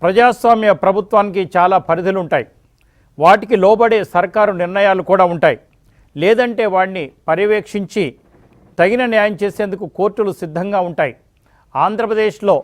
ప్రజాస్వామ్య ప్రభుత్వానికి చాలా పరిధులు ఉంటాయి. వాటికి లోబడే సర్కారు నిర్ణయాలు కూడా ఉంటాయి. లేదంటే వాడిని పర్యవేక్షించి తగిన న్యాయం చేసేందుకు కోర్టులు సిద్ధంగా ఉంటాయి. ఆంధ్రప్రదేశ్లో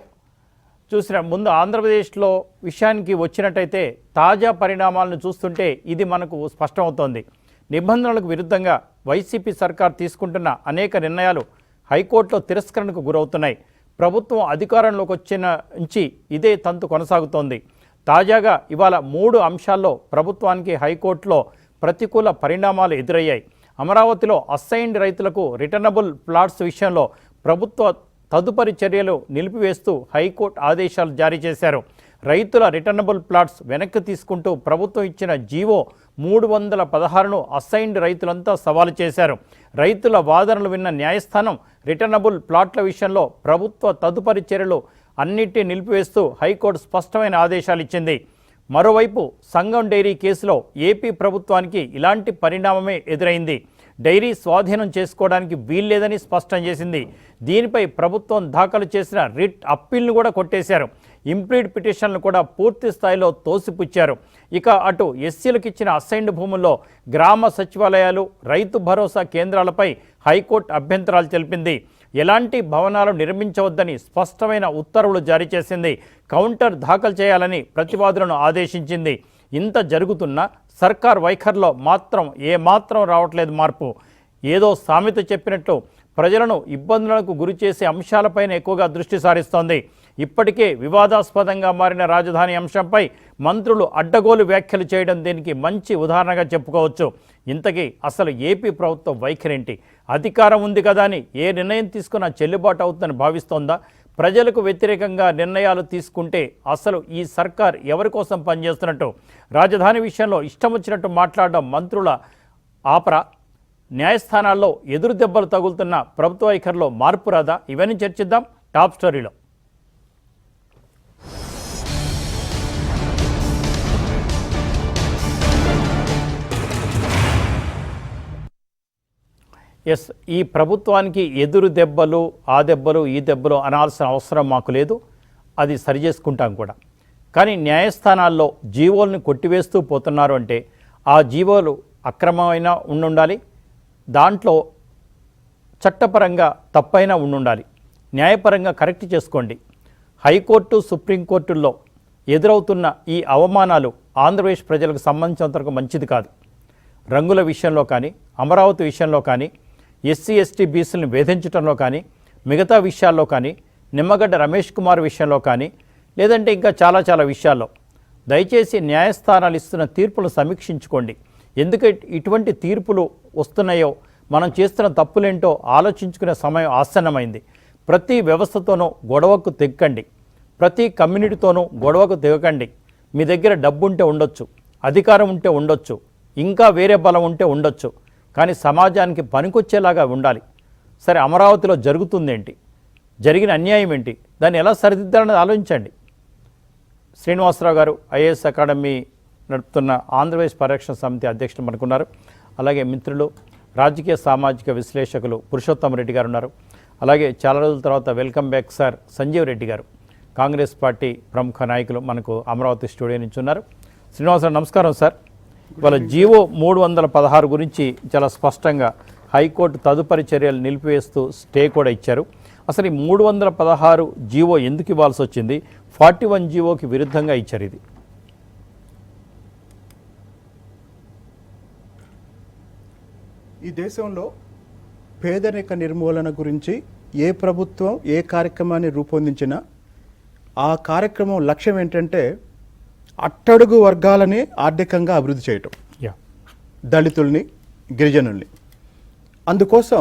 విషయానికి వచ్చినట్టయితే తాజా పరిణామాలను చూస్తుంటే ఇది మనకు స్పష్టమవుతోంది. నిబంధనలకు విరుద్ధంగా వైసీపీ సర్కార్ తీసుకుంటున్న అనేక నిర్ణయాలు హైకోర్టులో తిరస్కరణకు గురవుతున్నాయి. ప్రభుత్వం అధికారంలోకి వచ్చిన నుంచి ఇదే తంతు కొనసాగుతోంది. తాజాగా ఇవాళ 3 అంశాల్లో ప్రభుత్వానికి హైకోర్టులో ప్రతికూల పరిణామాలు ఎదురయ్యాయి. అమరావతిలో అసైన్డ్ రైతులకు రిటర్నబుల్ ప్లాట్స్ విషయంలో ప్రభుత్వ తదుపరి చర్యలు నిలిపివేస్తూ హైకోర్టు ఆదేశాలు జారీ చేశారు. రైతుల రిటర్నబుల్ ప్లాట్స్ వెనక్కి తీసుకుంటూ ప్రభుత్వం ఇచ్చిన జీవో 316ను అసైన్డ్ రైతులంతా సవాలు చేశారు. రైతుల వాదనలు విన్న న్యాయస్థానం రిటర్నబుల్ ప్లాట్ల విషయంలో ప్రభుత్వ తదుపరి చర్యలు అన్నిటినీ నిలిపివేస్తూ హైకోర్టు స్పష్టమైన ఆదేశాలు ఇచ్చింది. మరోవైపు సంగం డైరీ కేసులో ఏపీ ప్రభుత్వానికి ఇలాంటి పరిణామమే ఎదురైంది. డైరీ స్వాధీనం చేసుకోవడానికి వీల్లేదని స్పష్టం చేసింది. దీనిపై ప్రభుత్వం దాఖలు చేసిన రిట్ అప్పీల్ను కూడా కొట్టేశారు. ఇంప్లీడ్ పిటిషన్లు కూడా పూర్తి స్థాయిలో తోసిపుచ్చారు. ఇక అటు ఎస్సీలకు ఇచ్చిన అసైన్డ్ భూముల్లో గ్రామ సచివాలయాలు, రైతు భరోసా కేంద్రాలపై హైకోర్టు అభ్యంతరాలు తెలిపింది. ఎలాంటి భవనాలు నిర్మించవద్దని స్పష్టమైన ఉత్తర్వులు జారీ చేసింది. కౌంటర్ దాఖలు చేయాలని ప్రతివాదులను ఆదేశించింది. ఇంత జరుగుతున్నా సర్కార్ వైఖరిలో మాత్రం ఏమాత్రం రావట్లేదు మార్పు. ఏదో సామెత చెప్పినట్లు ప్రజలను ఇబ్బందులకు గురిచేసే అంశాలపైన ఎక్కువగా దృష్టి సారిస్తోంది. ఇప్పటికే వివాదాస్పదంగా మారిన రాజధాని అంశంపై మంత్రులు అడ్డగోలు వ్యాఖ్యలు చేయడం దీనికి మంచి ఉదాహరణగా చెప్పుకోవచ్చు. ఇంతకీ అసలు ఏపీ ప్రభుత్వ వైఖరేంటి? అధికారం ఉంది కదా అని ఏ నిర్ణయం తీసుకున్నా చెల్లుబాటు అవుతుందని భావిస్తోందా? ప్రజలకు వ్యతిరేకంగా నిర్ణయాలు తీసుకుంటే అసలు ఈ సర్కార్ ఎవరి కోసం పనిచేస్తున్నట్టు? రాజధాని విషయంలో ఇష్టం వచ్చినట్టు మాట్లాడడం మంత్రుల ఆపరా? న్యాయస్థానాల్లో ఎదురు దెబ్బలు తగులుతున్న ప్రభుత్వ వైఖరిలో మార్పు రాదా? ఇవన్నీ చర్చిద్దాం టాప్ స్టోరీలో. ఈ ప్రభుత్వానికి ఎదురు దెబ్బలు, ఆ దెబ్బలు, ఈ దెబ్బలు అనాల్సిన అవసరం మాకు లేదు. అది సరి చేసుకుంటాం కూడా. కానీ న్యాయస్థానాల్లో జీవోలను కొట్టివేస్తూ పోతున్నారు అంటే ఆ జీవోలు అక్రమమైన ఉండాలి, దాంట్లో చట్టపరంగా తప్పైనా ఉండాలి. న్యాయపరంగా కరెక్ట్ చేసుకోండి. హైకోర్టు, సుప్రీంకోర్టుల్లో ఎదురవుతున్న ఈ అవమానాలు ఆంధ్రప్రదేశ్ ప్రజలకు సంబంధించినంతవరకు మంచిది కాదు. రంగుల విషయంలో కానీ, అమరావతి విషయంలో కానీ, ఎస్సీ ఎస్టీ బీసీలను వేధించడంలో కానీ, మిగతా విషయాల్లో కానీ, నిమ్మగడ్డ రమేష్ కుమార్ విషయంలో కానీ, లేదంటే ఇంకా చాలా విషయాల్లో దయచేసి న్యాయస్థానాలు ఇస్తున్న తీర్పులను సమీక్షించుకోండి. ఎందుకంటే ఇటువంటి తీర్పులు వస్తున్నాయో, మనం చేస్తున్న తప్పులేంటో ఆలోచించుకునే సమయం ఆసన్నమైంది. ప్రతి వ్యవస్థతోనూ గొడవకు తెగకండి. ప్రతి కమ్యూనిటీతోనూ గొడవకు తెగకండి. మీ దగ్గర డబ్బు ఉంటే ఉండొచ్చు, అధికారం ఉంటే ఉండొచ్చు, ఇంకా వేరే బలం ఉంటే ఉండొచ్చు, కానీ సమాజానికి పనికొచ్చేలాగా ఉండాలి. సరే, అమరావతిలో జరుగుతుందేంటి, జరిగిన అన్యాయం ఏంటి, దాన్ని ఎలా సరిదిద్దాలని ఆలోచించండి. శ్రీనివాసరావు గారు ఐఏఎస్ అకాడమీ నడుపుతున్న ఆంధ్రప్రదేశ్ పరిరక్షణ సమితి అధ్యక్షులు మనకున్నారు. అలాగే మిత్రులు, రాజకీయ సామాజిక విశ్లేషకులు పురుషోత్తమ రెడ్డి గారు ఉన్నారు. అలాగే చాలా రోజుల తర్వాత welcome back sir Sanjeev Reddy garu, Congress party ప్రముఖ నాయకులు మనకు అమరావతి స్టూడియో నుంచి ఉన్నారు. శ్రీనివాసరావు నమస్కారం సార్. ఇవాళ జీవో 316 గురించి చాలా స్పష్టంగా హైకోర్టు తదుపరి చర్యలు నిలిపివేస్తూ స్టే కూడా ఇచ్చారు. అసలు ఈ 316 జీవో ఎందుకు ఇవ్వాల్సి వచ్చింది? 41 జీవోకి విరుద్ధంగా ఇచ్చారు. ఇది ఈ దేశంలో పేదరిక నిర్మూలన గురించి ఏ ప్రభుత్వం ఏ కార్యక్రమాన్ని రూపొందించినా ఆ కార్యక్రమం లక్ష్యం ఏంటంటే అట్టడుగు వర్గాలని ఆర్థికంగా అభివృద్ధి చేయటం, దళితుల్ని, గిరిజనుల్ని. అందుకోసం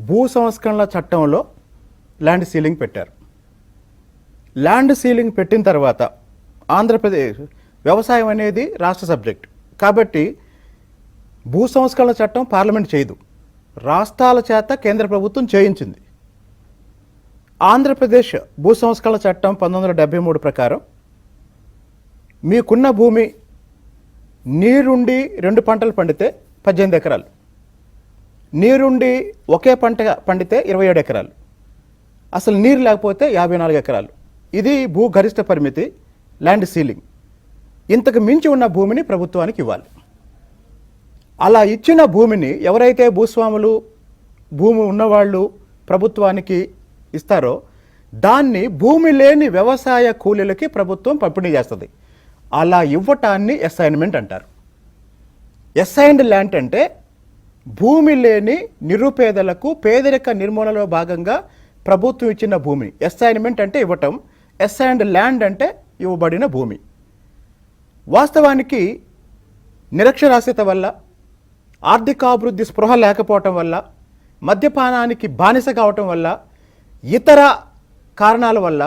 భూ సంస్కరణల చట్టంలో ల్యాండ్ సీలింగ్ పెట్టారు. ల్యాండ్ సీలింగ్ పెట్టిన తర్వాత ఆంధ్రప్రదేశ్ వ్యవసాయం అనేది రాష్ట్ర సబ్జెక్ట్ కాబట్టి భూ సంస్కరణల చట్టం పార్లమెంట్ చేయదు, రాష్ట్రాల చేత కేంద్ర ప్రభుత్వం చేయించింది. ఆంధ్రప్రదేశ్ భూ సంస్కరణల చట్టం 1973 ప్రకారం మీకున్న భూమి నీరుండి 2 పంటలు పండితే 18 ఎకరాలు, నీరుండి ఒకే పంట పండితే 27 ఎకరాలు, అసలు నీరు లేకపోతే 54 ఎకరాలు. ఇది భూ గరిష్ట పరిమితి. Land ceiling. ఇంతకు మించి ఉన్న భూమిని ప్రభుత్వానికి ఇవ్వాలి. అలా ఇచ్చిన భూమిని ఎవరైతే భూస్వాములు, భూమి ఉన్నవాళ్ళు ప్రభుత్వానికి ఇస్తారో దాన్ని భూమి లేని వ్యవసాయ కూలీలకి ప్రభుత్వం పంపిణీ చేస్తుంది. అలా ఇవ్వటాన్ని అసైన్మెంట్ అంటారు. అసైన్డ్ ల్యాండ్ అంటే భూమి లేని నిరుపేదలకు పేదరిక నిర్మూలనలో భాగంగా ప్రభుత్వం ఇచ్చిన భూమి. అసైన్మెంట్ అంటే ఇవ్వటం, అసైన్డ్ ల్యాండ్ అంటే ఇవ్వబడిన భూమి. వాస్తవానికి నిరక్షరాస్యత వల్ల, ఆర్థికాభివృద్ధి స్పృహ లేకపోవటం వల్ల, మద్యపానానికి బానిస కావటం వల్ల, ఇతర కారణాల వల్ల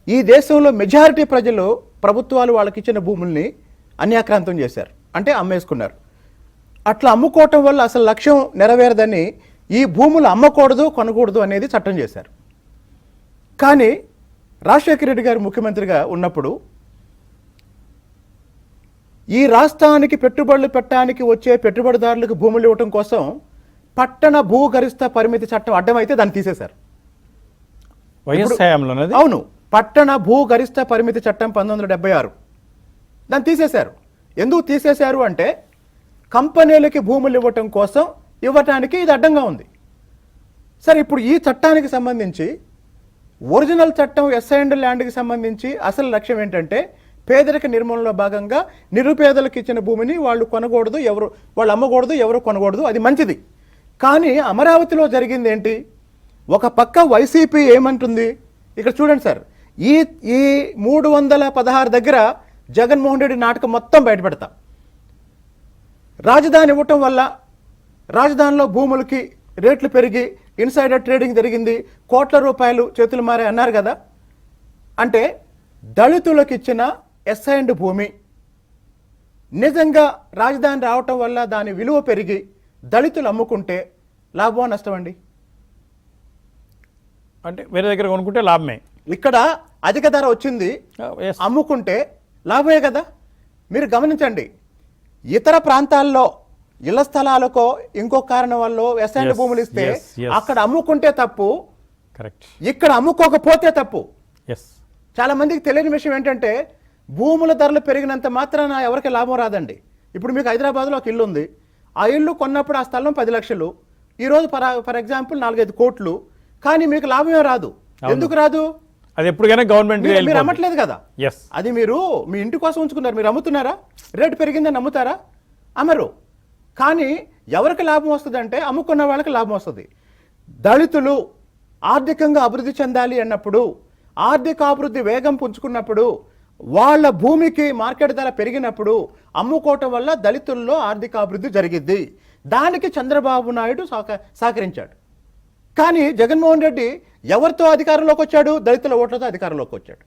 ఈ దేశంలో మెజారిటీ ప్రజలు ప్రభుత్వాలు వాళ్ళకి ఇచ్చిన భూముల్ని అన్యాక్రాంతం చేశారు, అంటే అమ్మేసుకున్నారు. అట్లా అమ్ముకోవటం వల్ల అసలు లక్ష్యం నెరవేరదని ఈ భూములు అమ్మకూడదు, కొనకూడదు అనేది చట్టం చేశారు. కానీ రాజశేఖర రెడ్డి గారు ముఖ్యమంత్రిగా ఉన్నప్పుడు ఈ రాష్ట్రానికి పెట్టుబడులు పెట్టడానికి వచ్చే పెట్టుబడిదారులకు భూములు ఇవ్వటం కోసం పట్టణ భూగరిష్ట పరిమితి చట్టం అడ్డమైతే దాన్ని తీసేశారు. అవును, పట్టణ భూగరిష్ట పరిమితి చట్టం 1976 దాన్ని తీసేశారు. ఎందుకు తీసేశారు అంటే కంపెనీలకి భూములు ఇవ్వటం కోసం ఇవ్వటానికి ఇది అడ్డంగా ఉంది. సరే, ఇప్పుడు ఈ చట్టానికి సంబంధించి ఒరిజినల్ చట్టం అసైన్డ్ ల్యాండ్కి సంబంధించి అసలు లక్ష్యం ఏంటంటే పేదరిక నిర్మూలనలో భాగంగా నిరుపేదలకు ఇచ్చిన భూమిని వాళ్ళు కొనకూడదు, వాళ్ళు అమ్మకూడదు, ఎవరు కొనకూడదు, అది మంచిది. కానీ అమరావతిలో జరిగింది ఏంటి? ఒక పక్క వైసీపీ ఏమంటుంది ఇక్కడ చూడండి సార్, ఈ 316 దగ్గర జగన్మోహన్ రెడ్డి నాటకం మొత్తం బయటపెడతాం. రాజధాని ఇవ్వటం వల్ల రాజధానిలో భూములకి రేట్లు పెరిగి ఇన్సైడర్ ట్రేడింగ్ జరిగింది, కోట్ల రూపాయలు చేతులు మారే అన్నారు కదా. అంటే దళితులకు ఇచ్చిన అసైన్డ్ భూమి నిజంగా రాజధాని రావటం వల్ల దాని విలువ పెరిగి దళితులు అమ్ముకుంటే లాభమా నష్టం అండి? అంటే వేరే దగ్గర కొనుక్కుంటే లాభమే. ఇక్కడ అధిక ధర వచ్చింది, అమ్ముకుంటే లాభమే కదా. మీరు గమనించండి, ఇతర ప్రాంతాల్లో ఇళ్ల స్థలాలకో ఇంకో కారణం వల్ల అసైన్డ్ భూములు ఇస్తే అక్కడ అమ్ముకుంటే తప్పు, ఇక్కడ అమ్ముకోకపోతే తప్పు. చాలా మందికి తెలియని విషయం ఏంటంటే భూముల ధరలు పెరిగినంత మాత్రాన ఎవరికి లాభం రాదండి. ఇప్పుడు మీకు హైదరాబాద్లో ఒక ఇల్లు ఉంది, ఆ ఇల్లు కొన్నప్పుడు ఆ స్థలం 10 లక్షలు, ఈరోజు ఫర్ ఎగ్జాంపుల్ 4-5 కోట్లు, కానీ మీకు లాభమే రాదు. ఎందుకు రాదు? అది ఎప్పటికైనా గవర్నమెంట్ మీరు అమ్మట్లేదు కదా, అది మీరు మీ ఇంటి కోసం ఉంచుకున్నారు. మీరు అమ్ముతున్నారా? రేటు పెరిగిందని అమ్ముతారా? అమ్మరు. కానీ ఎవరికి లాభం వస్తుంది అంటే అమ్ముకున్న వాళ్ళకి లాభం వస్తుంది. దళితులు ఆర్థికంగా అభివృద్ధి చెందాలి అన్నప్పుడు, ఆర్థికాభివృద్ధి వేగం పుంజుకున్నప్పుడు, వాళ్ళ భూమికి మార్కెట్ ధర పెరిగినప్పుడు అమ్ముకోవటం వల్ల దళితుల్లో ఆర్థికాభివృద్ధి జరిగిద్ది. దానికి చంద్రబాబు నాయుడు సహకరించాడు. కానీ జగన్మోహన్ రెడ్డి ఎవరితో అధికారంలోకి వచ్చాడు? దళితుల ఓట్లతో అధికారంలోకి వచ్చాడు.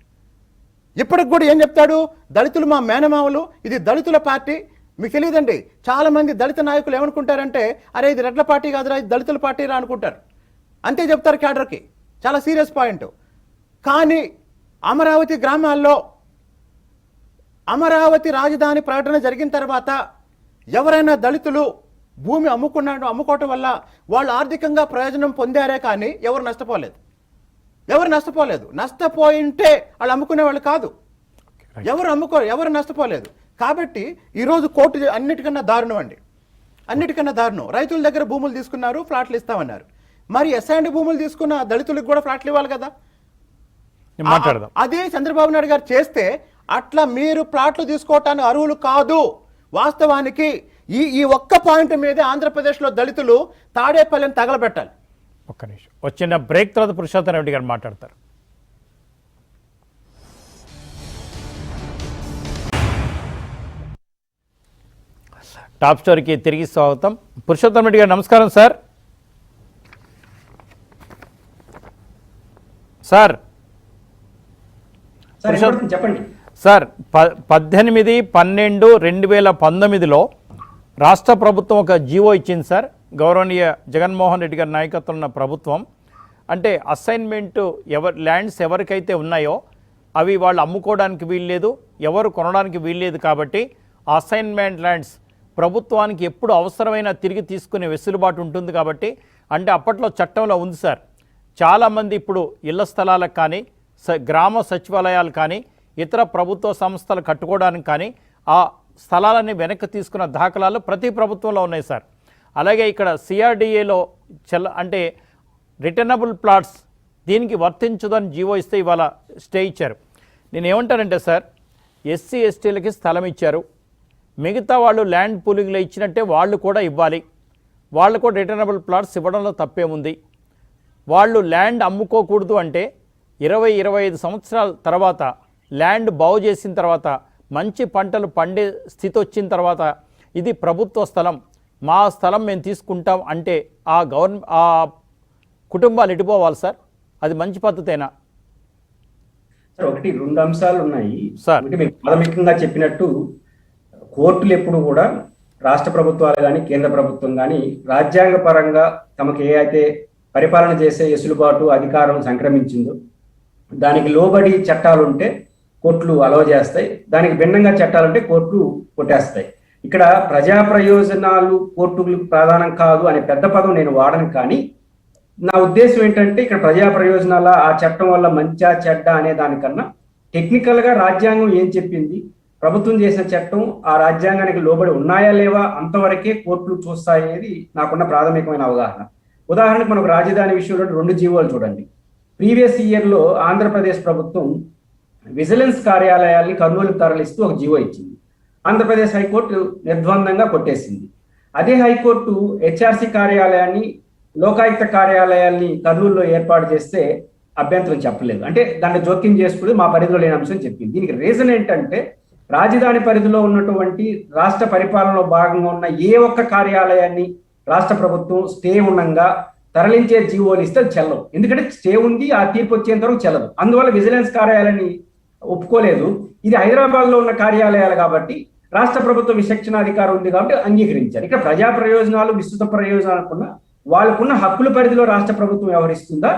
ఇప్పటికి కూడా ఏం చెప్తాడు? దళితులు మా మేనమామలు, ఇది దళితుల పార్టీ. మీకు తెలియదండి, చాలా మంది దళిత నాయకులు ఏమనుకుంటారంటే అరే ఇది రెడ్ల పార్టీ కాదురా, ఇది దళితుల పార్టీ రా అనుకుంటారు. అంతే చెప్తారు క్యాడర్కి. చాలా సీరియస్ పాయింట్. కానీ అమరావతి గ్రామాల్లో అమరావతి రాజధాని ప్రకటన జరిగిన తర్వాత ఎవరైనా దళితులు భూమి అమ్ముకోవటం వల్ల వాళ్ళు ఆర్థికంగా ప్రయోజనం పొందారే కానీ ఎవరు నష్టపోలేదు. నష్టపోయింటే వాళ్ళు అమ్ముకునే వాళ్ళు కాదు, ఎవరు నష్టపోలేదు. కాబట్టి ఈరోజు కోర్టు అన్నిటికన్నా దారుణం అండి, అన్నిటికన్నా దారుణం. రైతుల దగ్గర భూములు తీసుకున్నారు, ఫ్లాట్లు ఇస్తామన్నారు. మరి అసైన్డ్ భూములు తీసుకున్న దళితులకు కూడా ఫ్లాట్లు ఇవ్వాలి కదా. అదే చంద్రబాబు నాయుడు గారు చేస్తే అట్లా మీరు ప్లాట్లు తీసుకోవటానికి అర్హులు కాదు. వాస్తవానికి ఈ ఒక్క పాయింట్ మీద ఆంధ్రప్రదేశ్లో దళితులు తాడేపల్లిని తగలబెట్టాలి. ఒక్క నిమిషం, వచ్చిన బ్రేక్ తర్వాత పురుషోత్తమ రెడ్డి గారు మాట్లాడతారు. టాప్ స్టోరీకి తిరిగి స్వాగతం. పురుషోత్తమ రెడ్డి గారు నమస్కారం సార్. చెప్పండి సార్, 18/12/2019లో రాష్ట్ర ప్రభుత్వం ఒక జీవో ఇచ్చింది సార్. గౌరవనీయ జగన్మోహన్ రెడ్డి గారి నాయకత్వం ఉన్న ప్రభుత్వం. అంటే అసైన్మెంట్ ల్యాండ్స్ ఎవరికైతే ఉన్నాయో అవి వాళ్ళు అమ్ముకోవడానికి వీల్లేదు, ఎవరు కొనడానికి వీల్లేదు. కాబట్టి అసైన్మెంట్ ల్యాండ్స్ ప్రభుత్వానికి ఎప్పుడు అవసరమైనా తిరిగి తీసుకునే వెసులుబాటు ఉంటుంది. కాబట్టి అంటే అప్పట్లో చట్టంలో ఉంది సార్. చాలామంది ఇప్పుడు ఇళ్ల స్థలాలకు కానీ గ్రామ సచివాలయాలు కానీ ఇతర ప్రభుత్వ సంస్థలు కట్టుకోవడానికి కానీ ఆ స్థలాలని వెనక్కి తీసుకున్న దాఖలాలు ప్రతి ప్రభుత్వంలో ఉన్నాయి సార్. అలాగే ఇక్కడ సిఆర్డిఏలో అంటే రిటర్నబుల్ ప్లాట్స్ దీనికి వర్తించదని జీవో ఇస్తే ఇవాళ స్టే ఇచ్చారు. నేను ఏమంటానంటే సార్, ఎస్సీ ఎస్టీలకి స్థలం ఇచ్చారు, మిగతా వాళ్ళు ల్యాండ్ పూలింగ్లో ఇచ్చినట్టే వాళ్ళు కూడా ఇవ్వాలి. వాళ్ళు కూడా రిటర్నబుల్ ప్లాట్స్ ఇవ్వడంలో తప్పేముంది? వాళ్ళు ల్యాండ్ అమ్ముకోకూడదు అంటే 20-25 సంవత్సరాల తర్వాత ల్యాండ్ బాగు చేసిన తర్వాత మంచి పంటలు పండే స్థితి వచ్చిన తర్వాత ఇది ప్రభుత్వ స్థలం, మా స్థలం మేము తీసుకుంటాం అంటే ఆ కుటుంబాలు ఎటుపోవాలి సార్? అది మంచి పద్ధతేనా సార్? ఒకటి రెండు అంశాలు ఉన్నాయి సార్. ఒకటి మీకు ప్రాథమికంగా చెప్పినట్టు కోర్టులు ఎప్పుడు కూడా రాష్ట్ర ప్రభుత్వాలు కానీ కేంద్ర ప్రభుత్వం కానీ రాజ్యాంగ పరంగా తమకు ఏ అయితే పరిపాలన చేసే వెసులుబాటు అధికారం సంక్రమించిందో దానికి లోబడి చట్టాలు ఉంటే కోర్టులు అలవ చేస్తాయి, దానికి భిన్నంగా చట్టాలుంటే కోర్టులు కొట్టేస్తాయి. ఇక్కడ ప్రజా ప్రయోజనాలు కోర్టులు ప్రధానం కాదు అనే పెద్ద పదం నేను వాడను, కానీ నా ఉద్దేశం ఏంటంటే ఇక్కడ ప్రజా ప్రయోజనాల ఆ చట్టం వల్ల మంచా చెడ్డ అనే దానికన్నా టెక్నికల్ గా రాజ్యాంగం ఏం చెప్పింది, ప్రభుత్వం చేసిన చట్టం ఆ రాజ్యాంగానికి లోబడి ఉన్నాయా లేవా అంతవరకే కోర్టులు చూస్తాయనేది నాకున్న ప్రాథమికమైన అవగాహన. ఉదాహరణకు మనకు రాజధాని విషయంలో 2 జీవోలు చూడండి. ప్రీవియస్ ఇయర్ లో ఆంధ్రప్రదేశ్ ప్రభుత్వం విజిలెన్స్ కార్యాలయాల్ని కర్నూలుకు తరలిస్తూ ఒక జీవో ఇచ్చింది. ఆంధ్రప్రదేశ్ హైకోర్టు నిర్ద్వందంగా కొట్టేసింది. అదే హైకోర్టు హెచ్ఆర్సీ కార్యాలయాన్ని లోకాయుక్త కార్యాలయాల్ని కర్నూలులో ఏర్పాటు చేస్తే అభ్యంతరం చెప్పలేదు. అంటే దాన్ని జోక్యం చేసుకుని మా పరిధిలో లేని అంశం చెప్పింది. దీనికి రీజన్ ఏంటంటే రాజధాని పరిధిలో ఉన్నటువంటి రాష్ట్ర పరిపాలనలో భాగంగా ఉన్న ఏ ఒక్క కార్యాలయాన్ని రాష్ట్ర ప్రభుత్వం స్టే ఉండగా తరలించే జీవోలు ఇస్తే చెల్లవు. ఎందుకంటే స్టే ఉంది, ఆ తీర్పు వచ్చేంత వరకు చెల్లదు. అందువల్ల విజిలెన్స్ కార్యాలయాన్ని ఒప్పుకోలేదు. ఇది హైదరాబాద్ లో ఉన్న కార్యాలయాలు కాబట్టి రాష్ట్ర ప్రభుత్వ విచక్షణాధికారం ఉంది కాబట్టి అంగీకరించారు. ఇక్కడ ప్రజా ప్రయోజనాలు విస్తృత ప్రయోజనాలకున్న వాళ్ళకున్న హక్కుల పరిధిలో రాష్ట్ర ప్రభుత్వం వ్యవహరిస్తుందా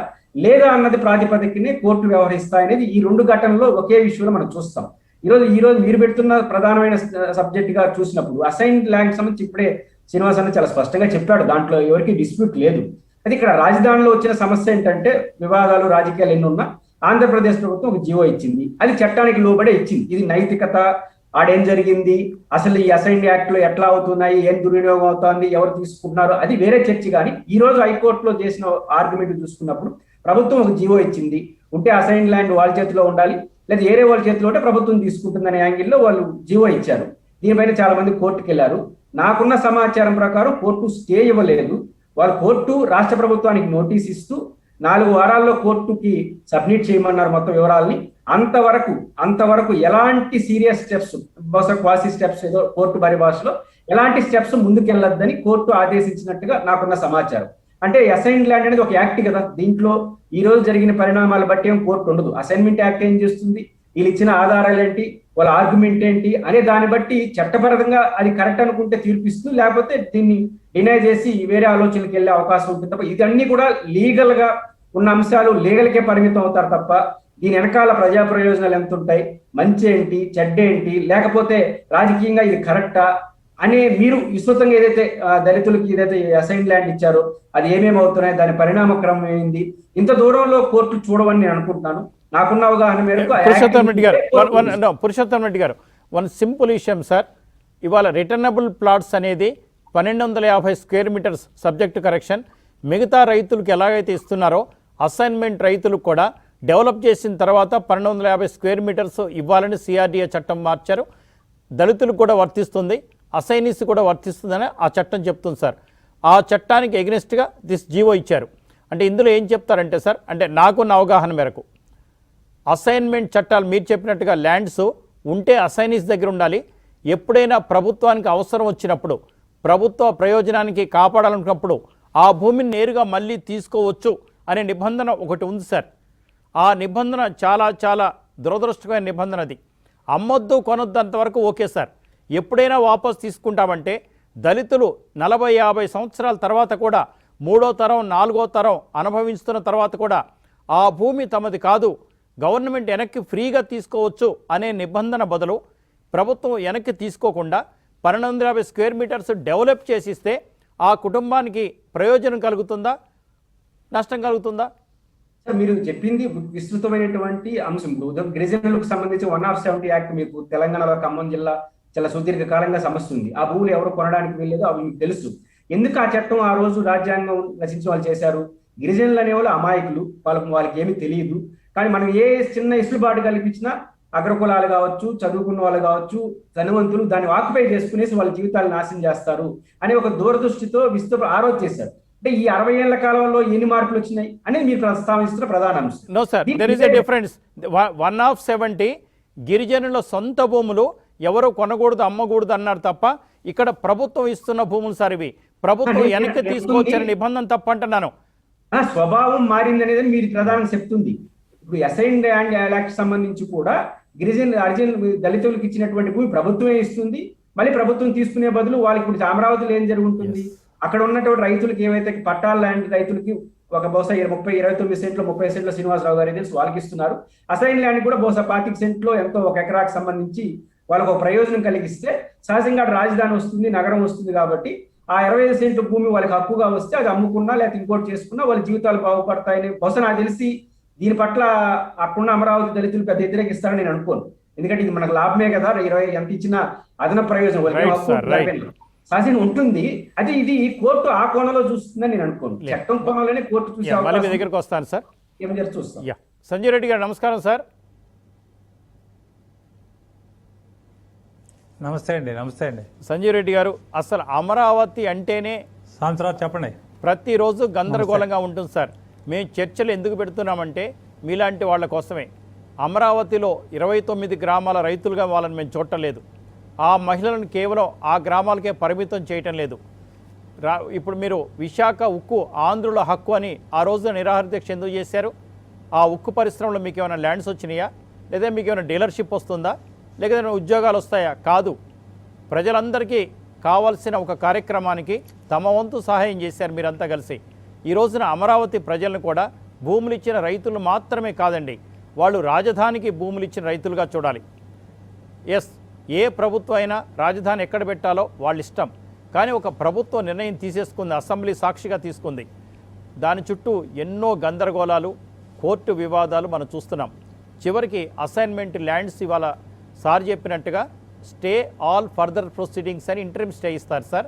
లేదా అన్నది ప్రాతిపదికనే కోర్టులు వ్యవహరిస్తాయనేది ఈ 2 ఘటనలో ఒకే విషయంలో మనం చూస్తాం. ఈరోజు మీరు పెడుతున్న ప్రధానమైన సబ్జెక్ట్ గా చూసినప్పుడు అసైన్ ల్యాండ్ సంబంధించి ఇప్పుడే శ్రీనివాస్ అన్న చాలా స్పష్టంగా చెప్పాడు, దాంట్లో ఎవరికి డిస్ప్యూట్ లేదు. అది ఇక్కడ రాజధానిలో వచ్చిన సమస్య ఏంటంటే వివాదాలు రాజకీయాలు ఎన్ని ఉన్నా ఆంధ్రప్రదేశ్ ప్రభుత్వం ఒక జీవో ఇచ్చింది, అది చట్టానికి లోబడే ఇచ్చింది. ఇది నైతికత, ఆడేం జరిగింది, అసలు ఈ అసైన్ యాక్ట్ లో ఎట్లా అవుతున్నాయి, ఏం దుర్వినియోగం అవుతుంది, ఎవరు తీసుకుంటున్నారు, అది వేరే చర్చ. కానీ ఈ రోజు హైకోర్టులో చేసిన ఆర్గ్యుమెంట్ చూసుకున్నప్పుడు ప్రభుత్వం ఒక జీవో ఇచ్చింది, ఉంటే అసైన్ ల్యాండ్ వాళ్ళ చేతిలో ఉండాలి, లేదా వేరే వాళ్ళ చేతిలో ఉంటే ప్రభుత్వం తీసుకుంటుందనే యాంగిల్లో వాళ్ళు జీవో ఇచ్చారు. దీనిపైన చాలా మంది కోర్టుకు వెళ్ళారు. నాకున్న సమాచారం ప్రకారం కోర్టు స్టే ఇవ్వలేదు. వాళ్ళు కోర్టు రాష్ట్ర ప్రభుత్వానికి నోటీస్ ఇస్తూ 4 వారాల్లో కోర్టుకి సబ్మిట్ చేయమన్నారు మొత్తం వివరాలని. అంతవరకు ఎలాంటి సీరియస్ స్టెప్స్, బహుశా క్వాసి స్టెప్స్ ఏదో కోర్టు పరిభాషలో ఎలాంటి స్టెప్స్ ముందుకెళ్లొద్దని కోర్టు ఆదేశించినట్టుగా నాకున్న సమాచారం. అంటే అసైన్డ్ ల్యాండ్ అనేది ఒక యాక్ట్ కదా, దీంట్లో ఈ రోజు జరిగిన పరిణామాలు బట్టి ఏం కోర్టు ఉండదు. అసైన్మెంట్ యాక్ట్ ఏం చేస్తుంది, వీళ్ళు ఇచ్చిన ఆధారాలు ఏంటి, వాళ్ళ ఆర్గ్యుమెంట్ ఏంటి అనే దాన్ని బట్టి చట్టపరంగా అది కరెక్ట్ అనుకుంటే తీర్పిస్తుంది, లేకపోతే దీన్ని డినై చేసి వేరే ఆలోచనలకు వెళ్ళే అవకాశం ఉంటుంది తప్ప ఇదన్నీ కూడా లీగల్ గా ఉన్న అంశాలు లీగల్కే పరిమితం అవుతారు తప్ప దీని వెనకాల ప్రజా ప్రయోజనాలు ఎంత ఉంటాయి, మంచి ఏంటి చెడ్డ ఏంటి, లేకపోతే రాజకీయంగా ఇది కరెక్టా అనే మీరు విస్తృతంగా ఏదైతే దళితులకి ఏదైతే అసైన్ ల్యాండ్ ఇచ్చారో అది ఏమేమి అవుతున్నాయి, దాని పరిణామ క్రమం ఏంది, ఇంత దూరంలో కోర్టు చూడవని నేను అనుకుంటున్నాను. నాకున్న అవగాహన మేరకు పురుషోత్తం రెడ్డి గారు వన్ సింపుల్ విషయం సార్. ఇవాళ రిటర్నబుల్ ప్లాట్స్ అనేది 1250 స్క్వేర్ మీటర్స్ సబ్జెక్ట్ కరెక్షన్. మిగతా రైతులకు ఎలాగైతే ఇస్తున్నారో అసైన్మెంట్ రైతులకు కూడా డెవలప్ చేసిన తర్వాత 1250 స్క్వేర్ మీటర్స్ ఇవ్వాలని సిఆర్డిఏ చట్టం మార్చారు. దళితులకు కూడా వర్తిస్తుంది, అసైనీస్ కూడా వర్తిస్తుందని ఆ చట్టం చెప్తుంది సార్. ఆ చట్టానికి ఎగ్నెస్ట్గా జీవో ఇచ్చారు. అంటే ఇందులో ఏం చెప్తారంటే సార్, అంటే నాకున్న అవగాహన మేరకు అసైన్మెంట్ చట్టాలు మీరు చెప్పినట్టుగా ల్యాండ్స్ ఉంటే అసైనీస్ దగ్గర ఉండాలి. ఎప్పుడైనా ప్రభుత్వానికి అవసరం వచ్చినప్పుడు, ప్రభుత్వ ప్రయోజనానికి కాపాడాలనుకున్నప్పుడు ఆ భూమిని నేరుగా మళ్ళీ తీసుకోవచ్చు అనే నిబంధన ఒకటి ఉంది సార్. ఆ నిబంధన చాలా చాలా దురదృష్టకరమైన నిబంధన. అది అమ్మొద్దు కొనొద్దు అంతవరకు ఓకే సార్. ఎప్పుడైనా వాపసు తీసుకుంటామంటే దళితులు 40-50 సంవత్సరాల తర్వాత కూడా 3వ తరం 4వ తరం అనుభవిస్తున్న తర్వాత కూడా ఆ భూమి తమది కాదు, గవర్నమెంట్ వెనక్కి ఫ్రీగా తీసుకోవచ్చు అనే నిబంధన బదులు ప్రభుత్వం వెనక్కి తీసుకోకుండా 1250 స్క్వేర్ మీటర్స్ డెవలప్ చేసిస్తే ఆ కుటుంబానికి ప్రయోజనం కలుగుతుందా, నష్టం కలుగుతుందా? మీరు చెప్పింది విస్తృతమైనటువంటి అంశం. ఇప్పుడు గిరిజనులకు సంబంధించి 170 యాక్ట్ మీకు తెలంగాణలో ఖమ్మం జిల్లా చాలా సుదీర్ఘకాలంగా సమస్య ఉంది. ఆ భూములు ఎవరు కొనడానికి వీల్లేదు, అవి మీకు తెలుసు. ఎందుకు ఆ చట్టం ఆ రోజు రాజ్యాంగం రచించిన వాళ్ళు చేశారు? గిరిజనులు అనేవాళ్ళు అమాయకులు, వాళ్ళకి ఏమీ తెలియదు. కానీ మనం ఏ చిన్న ఇసులుబాటు కల్పించినా అగ్రకులాలు కావచ్చు, చదువుకున్న వాళ్ళు కావచ్చు, ధనవంతులు దాన్ని ఆక్యుపై చేసుకునేసి వాళ్ళ జీవితాలు నాశనం చేస్తారు అనే ఒక దూరదృష్టితో ఆ రోజు చేశారు. అంటే ఈ 60 ఏళ్ల కాలంలో ఎన్ని మార్పులు వచ్చినాయి అనేది మీరు ప్రస్తావిస్తున్న ప్రధాన అంశం. No sir, there is a difference. 1/70 గిరిజనుల సొంత భూములు ఎవరు కొనకూడదు, అమ్మకూడదు అన్నారు తప్ప, ఇక్కడ ప్రభుత్వం ఇస్తున్న భూములు సార్ ఇవి. ప్రభుత్వం వెనక్కి తీసుకోవచ్చని నిబంధన తప్ప అంటున్నాను. స్వభావం మారింది అనేది మీరు ప్రధానంగా చెప్తుంది. ఇప్పుడు అసైన్డ్ ల్యాండ్ యాక్ట్ సంబంధించి కూడా హరిజన్ దళితులకు ఇచ్చినటువంటి భూమి ప్రభుత్వమే ఇస్తుంది. మళ్ళీ ప్రభుత్వం తీసుకునే బదులు వాళ్ళకి ఇప్పుడు అమరావతిలో ఏం జరుగుతుంది, అక్కడ ఉన్నటువంటి రైతులకి ఏవైతే పట్టాల ల్యాండ్ రైతులకి ఒక బహుశా 29 సెంట్లు 30 సెంట్లు శ్రీనివాసరావు గారు తెలుసు వాళ్ళకి ఇస్తున్నారు. అసైన్ ల్యాండ్ కూడా బహుశా 25 సెంట్లో ఎంతో 1 ఎకరాకు సంబంధించి వాళ్ళకు ఒక ప్రయోజనం కలిగిస్తే సహజంగా రాజధాని వస్తుంది, నగరం వస్తుంది. కాబట్టి ఆ 25 సెంట్లు భూమి వాళ్ళకి హక్కుగా వస్తే అది అమ్ముకున్నా లేకపోతే ఇంకోటి చేసుకున్నా వాళ్ళ జీవితాలు బాగుపడతాయని బహుశా నాకు తెలిసి దీని పట్ల అప్పుడున్న అమరావతి దళితులు పెద్ద వ్యతిరేకిస్తారని నేను అనుకోను. ఎందుకంటే ఇది మనకు లాభమే కదా, 20 ఎంత ఇచ్చినా అదన ప్రయోజనం సహజం ఉంటుంది. అది ఇది కోర్టు ఆ కోణంలో చూస్తుందని నేను అనుకోను. చట్టం కోణంలోనే కోర్టు చూసే మీ దగ్గరకు వస్తాను సార్. చూస్తాం. సంజయ్ రెడ్డి గారు నమస్కారం సార్. నమస్తే అండి. సంజయ్ రెడ్డి గారు, అసలు అమరావతి అంటేనే సంవత్సరాలు చెప్పండి, ప్రతిరోజు గందరగోళంగా ఉంటుంది సార్. మేము చర్చలు ఎందుకు పెడుతున్నామంటే మీలాంటి వాళ్ళ కోసమే. అమరావతిలో 29 గ్రామాల రైతులుగా వాళ్ళని మేము చూడలేదు. ఆ మహిళలను కేవలం ఆ గ్రామాలకే పరిమితం చేయటం లేదు. ఇప్పుడు మీరు విశాఖ ఉక్కు ఆంధ్రుల హక్కు అని ఆ రోజున నిరాహార దీక్ష ఎందుకు చేశారు? ఆ ఉక్కు పరిశ్రమలో మీకు ఏమైనా ల్యాండ్స్ వచ్చినాయా, లేదా మీకు ఏమైనా డీలర్షిప్ వస్తుందా, లేకపోతే ఉద్యోగాలు వస్తాయా? కాదు, ప్రజలందరికీ కావాల్సిన ఒక కార్యక్రమానికి తమ వంతు సహాయం చేశారు మీరంతా కలిసి. ఈ రోజున అమరావతి ప్రజలను కూడా భూములు ఇచ్చిన రైతులు మాత్రమే కాదండి, వాళ్ళు రాజధానికి భూములు ఇచ్చిన రైతులుగా చూడాలి. ఎస్, ఏ ప్రభుత్వం అయినా రాజధాని ఎక్కడ పెట్టాలో వాళ్ళ ఇష్టం. కానీ ఒక ప్రభుత్వం నిర్ణయం తీసేసుకుంది, అసెంబ్లీ సాక్షిగా తీసుకుంది. దాని చుట్టూ ఎన్నో గందరగోళాలు, కోర్టు వివాదాలు మనం చూస్తున్నాం. చివరికి అసైన్మెంట్ ల్యాండ్స్ ఇవాళ సార్ చెప్పినట్టుగా స్టే ఆల్ ఫర్దర్ ప్రొసీడింగ్స్ అని ఇంటరిమ్ స్టే ఇస్తారు సార్.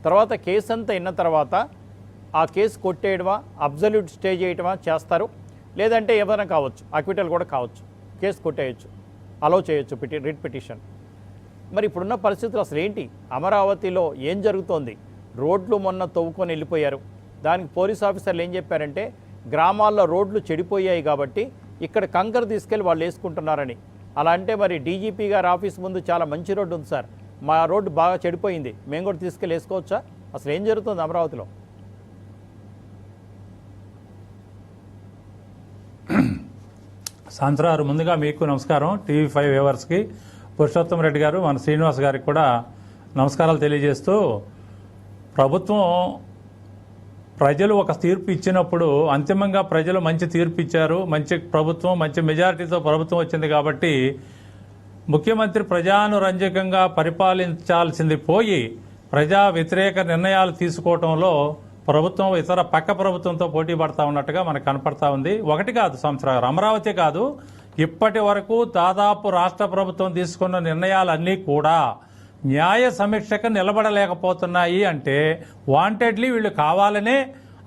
తర్వాత కేసు అంతా అయిన తర్వాత ఆ కేసు కొట్టేయడమా, అబ్జల్యూట్ స్టే చేయడమా చేస్తారు. లేదంటే ఏదైనా కావచ్చు, అక్విటల్ కూడా కావచ్చు, కేసు కొట్టేయచ్చు, అలౌ చేయొచ్చు రిట్ పిటిషన్. మరి ఇప్పుడున్న పరిస్థితులు అసలు ఏంటి? అమరావతిలో ఏం జరుగుతోంది? రోడ్లు మొన్న తవ్వుకొని వెళ్ళిపోయారు. దానికి పోలీస్ ఆఫీసర్లు ఏం చెప్పారంటే గ్రామాల్లో రోడ్లు చెడిపోయాయి కాబట్టి ఇక్కడ కంకర తీసుకెళ్ళి వాళ్ళు వేసుకుంటున్నారని. అలా అంటే మరి డీజీపీ గారి ఆఫీస్ ముందు చాలా మంచి రోడ్డు ఉంది సార్, మా రోడ్డు బాగా చెడిపోయింది, మేము కూడా తీసుకెళ్ళి వేసుకోవచ్చా? అసలు ఏం జరుగుతుంది అమరావతిలో? సంవత్సరాలు ముందుగా మీకు నమస్కారం, TV5 వ్యూవర్స్కి, పురుషోత్తం రెడ్డి గారు, మన శ్రీనివాస్ గారికి కూడా నమస్కారాలు తెలియజేస్తూ, ప్రభుత్వం ప్రజలు ఒక తీర్పు ఇచ్చినప్పుడు అంతిమంగా ప్రజలు మంచి తీర్పు ఇచ్చారు, మంచి ప్రభుత్వం, మంచి మెజారిటీతో ప్రభుత్వం వచ్చింది కాబట్టి ముఖ్యమంత్రి ప్రజానురంజకంగా పరిపాలించాల్సింది పోయి ప్రజా వ్యతిరేక నిర్ణయాలు తీసుకోవడంలో ప్రభుత్వం ఇతర పక్క ప్రభుత్వంతో పోటీ పడతా ఉన్నట్టుగా మనకు కనపడతా ఉంది. ఒకటి కాదు సంవత్సరాలు, అమరావతి కాదు, ఇప్పటి వరకు దాదాపు రాష్ట్ర ప్రభుత్వం తీసుకున్న నిర్ణయాలన్నీ కూడా న్యాయ సమీక్షకు నిలబడలేకపోతున్నాయి. అంటే వాంటెడ్లీ వీళ్ళు కావాలనే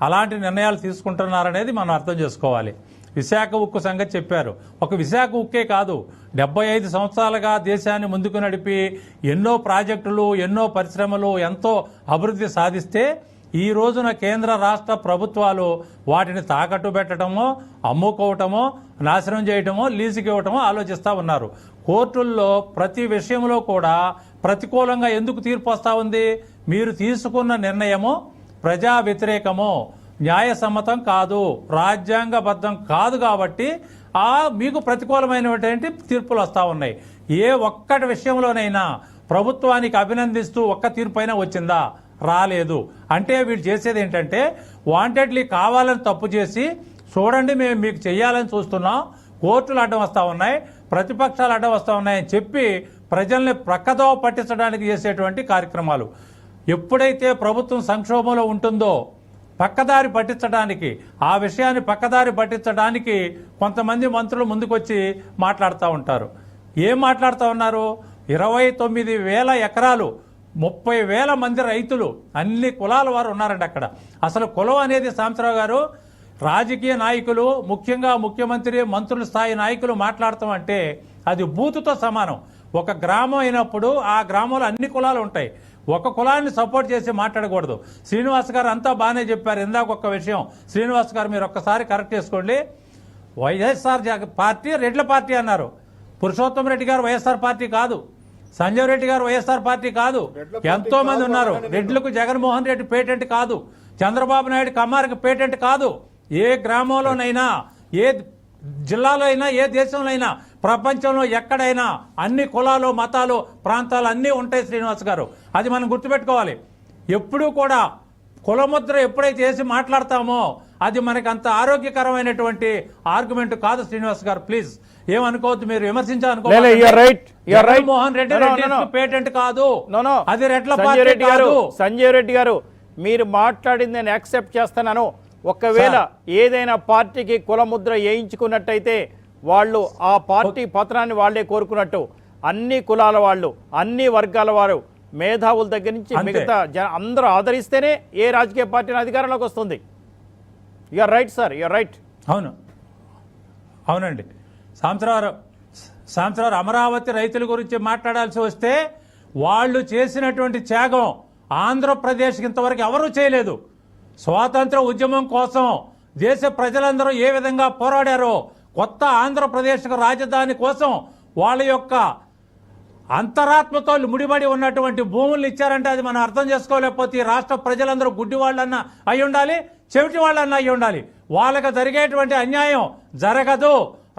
అలాంటి నిర్ణయాలు తీసుకుంటున్నారనేది మనం అర్థం చేసుకోవాలి. విశాఖ ఉక్కు సంగతి చెప్పారు. ఒక విశాఖ ఉక్కే కాదు, 75 సంవత్సరాలుగా దేశాన్ని ముందుకు నడిపి ఎన్నో ప్రాజెక్టులు, ఎన్నో పరిశ్రమలు, ఎంతో అభివృద్ధి సాధిస్తే ఈ రోజున కేంద్ర రాష్ట్ర ప్రభుత్వాలు వాటిని తాకట్టు పెట్టడమో, అమ్ముకోవటమో, నాశనం చేయటమో, లీజుకి ఇవ్వటమో ఆలోచిస్తూ ఉన్నారు. కోర్టుల్లో ప్రతి విషయంలో కూడా ప్రతికూలంగా ఎందుకు తీర్పు వస్తూ ఉంది? మీరు తీసుకున్న నిర్ణయము ప్రజా వ్యతిరేకము, న్యాయసమ్మతం కాదు, రాజ్యాంగబద్ధం కాదు కాబట్టి మీకు ప్రతికూలమైనటువంటి తీర్పులు వస్తూ ఉన్నాయి. ఏ ఒక్కటి విషయంలోనైనా ప్రభుత్వానికి అభినందిస్తూ ఒక్క తీర్పు అయినా వచ్చిందా? రాలేదు. అంటే వీళ్ళు చేసేది ఏంటంటే వాంటెడ్లీ కావాలని తప్పు చేసి, చూడండి మేము మీకు చెయ్యాలని చూస్తున్నాం, కోర్టులు అడ్డం వస్తూ ఉన్నాయి, ప్రతిపక్షాలు అడ్డం వస్తూ ఉన్నాయని చెప్పి ప్రజల్ని ప్రక్కదో పట్టించడానికి చేసేటువంటి కార్యక్రమాలు. ఎప్పుడైతే ప్రభుత్వం సంక్షోభంలో ఉంటుందో పక్కదారి పట్టించడానికి, ఆ విషయాన్ని పక్కదారి పట్టించడానికి కొంతమంది మంత్రులు ముందుకొచ్చి మాట్లాడుతూ ఉంటారు. ఏం మాట్లాడుతూ ఉన్నారు? 29,000 ఎకరాలు, 30,000 మంది రైతులు, అన్ని కులాల వారు ఉన్నారండి అక్కడ. అసలు కులం అనేది సాంబశివరావు గారు, రాజకీయ నాయకులు, ముఖ్యంగా ముఖ్యమంత్రి, మంత్రుల స్థాయి నాయకులు మాట్లాడతాం అంటే అది బూతుతో సమానం. ఒక గ్రామం అయినప్పుడు ఆ గ్రామంలో అన్ని కులాలు ఉంటాయి. ఒక కులాన్ని సపోర్ట్ చేసి మాట్లాడకూడదు. శ్రీనివాస్ గారు అంతా బాగానే చెప్పారు. ఇందాక ఒక్క విషయం శ్రీనివాస్ గారు మీరు ఒక్కసారి కరెక్ట్ చేసుకోండి. వైఎస్ఆర్ పార్టీ రెడ్ల పార్టీ అన్నారు. పురుషోత్తం రెడ్డి గారు వైఎస్ఆర్ పార్టీ కాదు, సంజయ్ రెడ్డి గారు వైఎస్ఆర్ పార్టీ కాదు. ఎంతో మంది ఉన్నారు. రెడ్లకు జగన్మోహన్ రెడ్డి పేటెంట్ కాదు, చంద్రబాబు నాయుడు కమ్మారికి పేటెంట్ కాదు. ఏ గ్రామంలోనైనా, ఏ జిల్లాలో అయినా, ఏ దేశంలో అయినా, ప్రపంచంలో ఎక్కడైనా అన్ని కులాలు, మతాలు, ప్రాంతాలు అన్నీ ఉంటాయి శ్రీనివాస్ గారు. అది మనం గుర్తుపెట్టుకోవాలి. ఎప్పుడూ కూడా కులముద్ర ఎప్పుడైతే వేసి మాట్లాడతామో అది మనకు అంత ఆరోగ్యకరమైనటువంటి ఆర్గ్యుమెంట్ కాదు శ్రీనివాస్ గారు. ప్లీజ్ ఏమనుకోవద్దు, మీరు జగన్మోహన్ రెడ్డి పేటెంట్ కాదు, అది రెడ్ల పార్టీ కాదు. సంజయ్ రెడ్డి గారు మీరు మాట్లాడింది నేను యాక్సెప్ట్ చేస్తున్నాను. ఒకవేళ ఏదైనా పార్టీకి కులముద్ర వేయించుకున్నట్టయితే వాళ్ళు ఆ పార్టీ పత్రాన్ని వాళ్లే కోరుకున్నట్టు అన్ని కులాల వాళ్ళు, అన్ని వర్గాల వారు, మేధావుల దగ్గర నుంచి మిగతా అందరూ ఆదరిస్తేనే ఏ రాజకీయ పార్టీని అధికారంలోకి వస్తుంది. You're right sir, you're right. అవును, అవునండి. సాంబశివరావు అమరావతి రైతుల గురించి మాట్లాడాల్సి వస్తే వాళ్ళు చేసినటువంటి త్యాగం ఆంధ్రప్రదేశ్కి ఇంతవరకు ఎవరూ చేయలేదు. స్వాతంత్ర ఉద్యమం కోసం దేశ ప్రజలందరూ ఏ విధంగా పోరాడారో, కొత్త ఆంధ్రప్రదేశ్కు రాజధాని కోసం వాళ్ళ యొక్క అంతరాత్మతో ముడిపడి ఉన్నటువంటి భూములు ఇచ్చారంటే అది మనం అర్థం చేసుకోలేకపోతే ఈ రాష్ట్ర ప్రజలందరూ గుడ్డి వాళ్ళన్నా అయి ఉండాలి, చెవిటి వాళ్ళన్నా అయి ఉండాలి. వాళ్ళకి జరిగేటువంటి అన్యాయం జరగదు.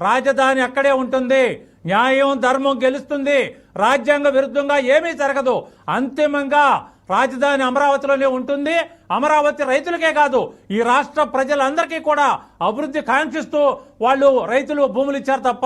రాజధాని అక్కడే ఉంటుంది. న్యాయం, ధర్మం గెలుస్తుంది. రాజ్యాంగ విరుద్ధంగా ఏమీ జరగదు. అంతిమంగా రాజధాని అమరావతిలోనే ఉంటుంది. అమరావతి రైతులకే కాదు, ఈ రాష్ట్ర ప్రజలందరికీ కూడా అభివృద్ధి కాంక్షిస్తూ వాళ్ళు రైతులు భూములు ఇచ్చారు తప్ప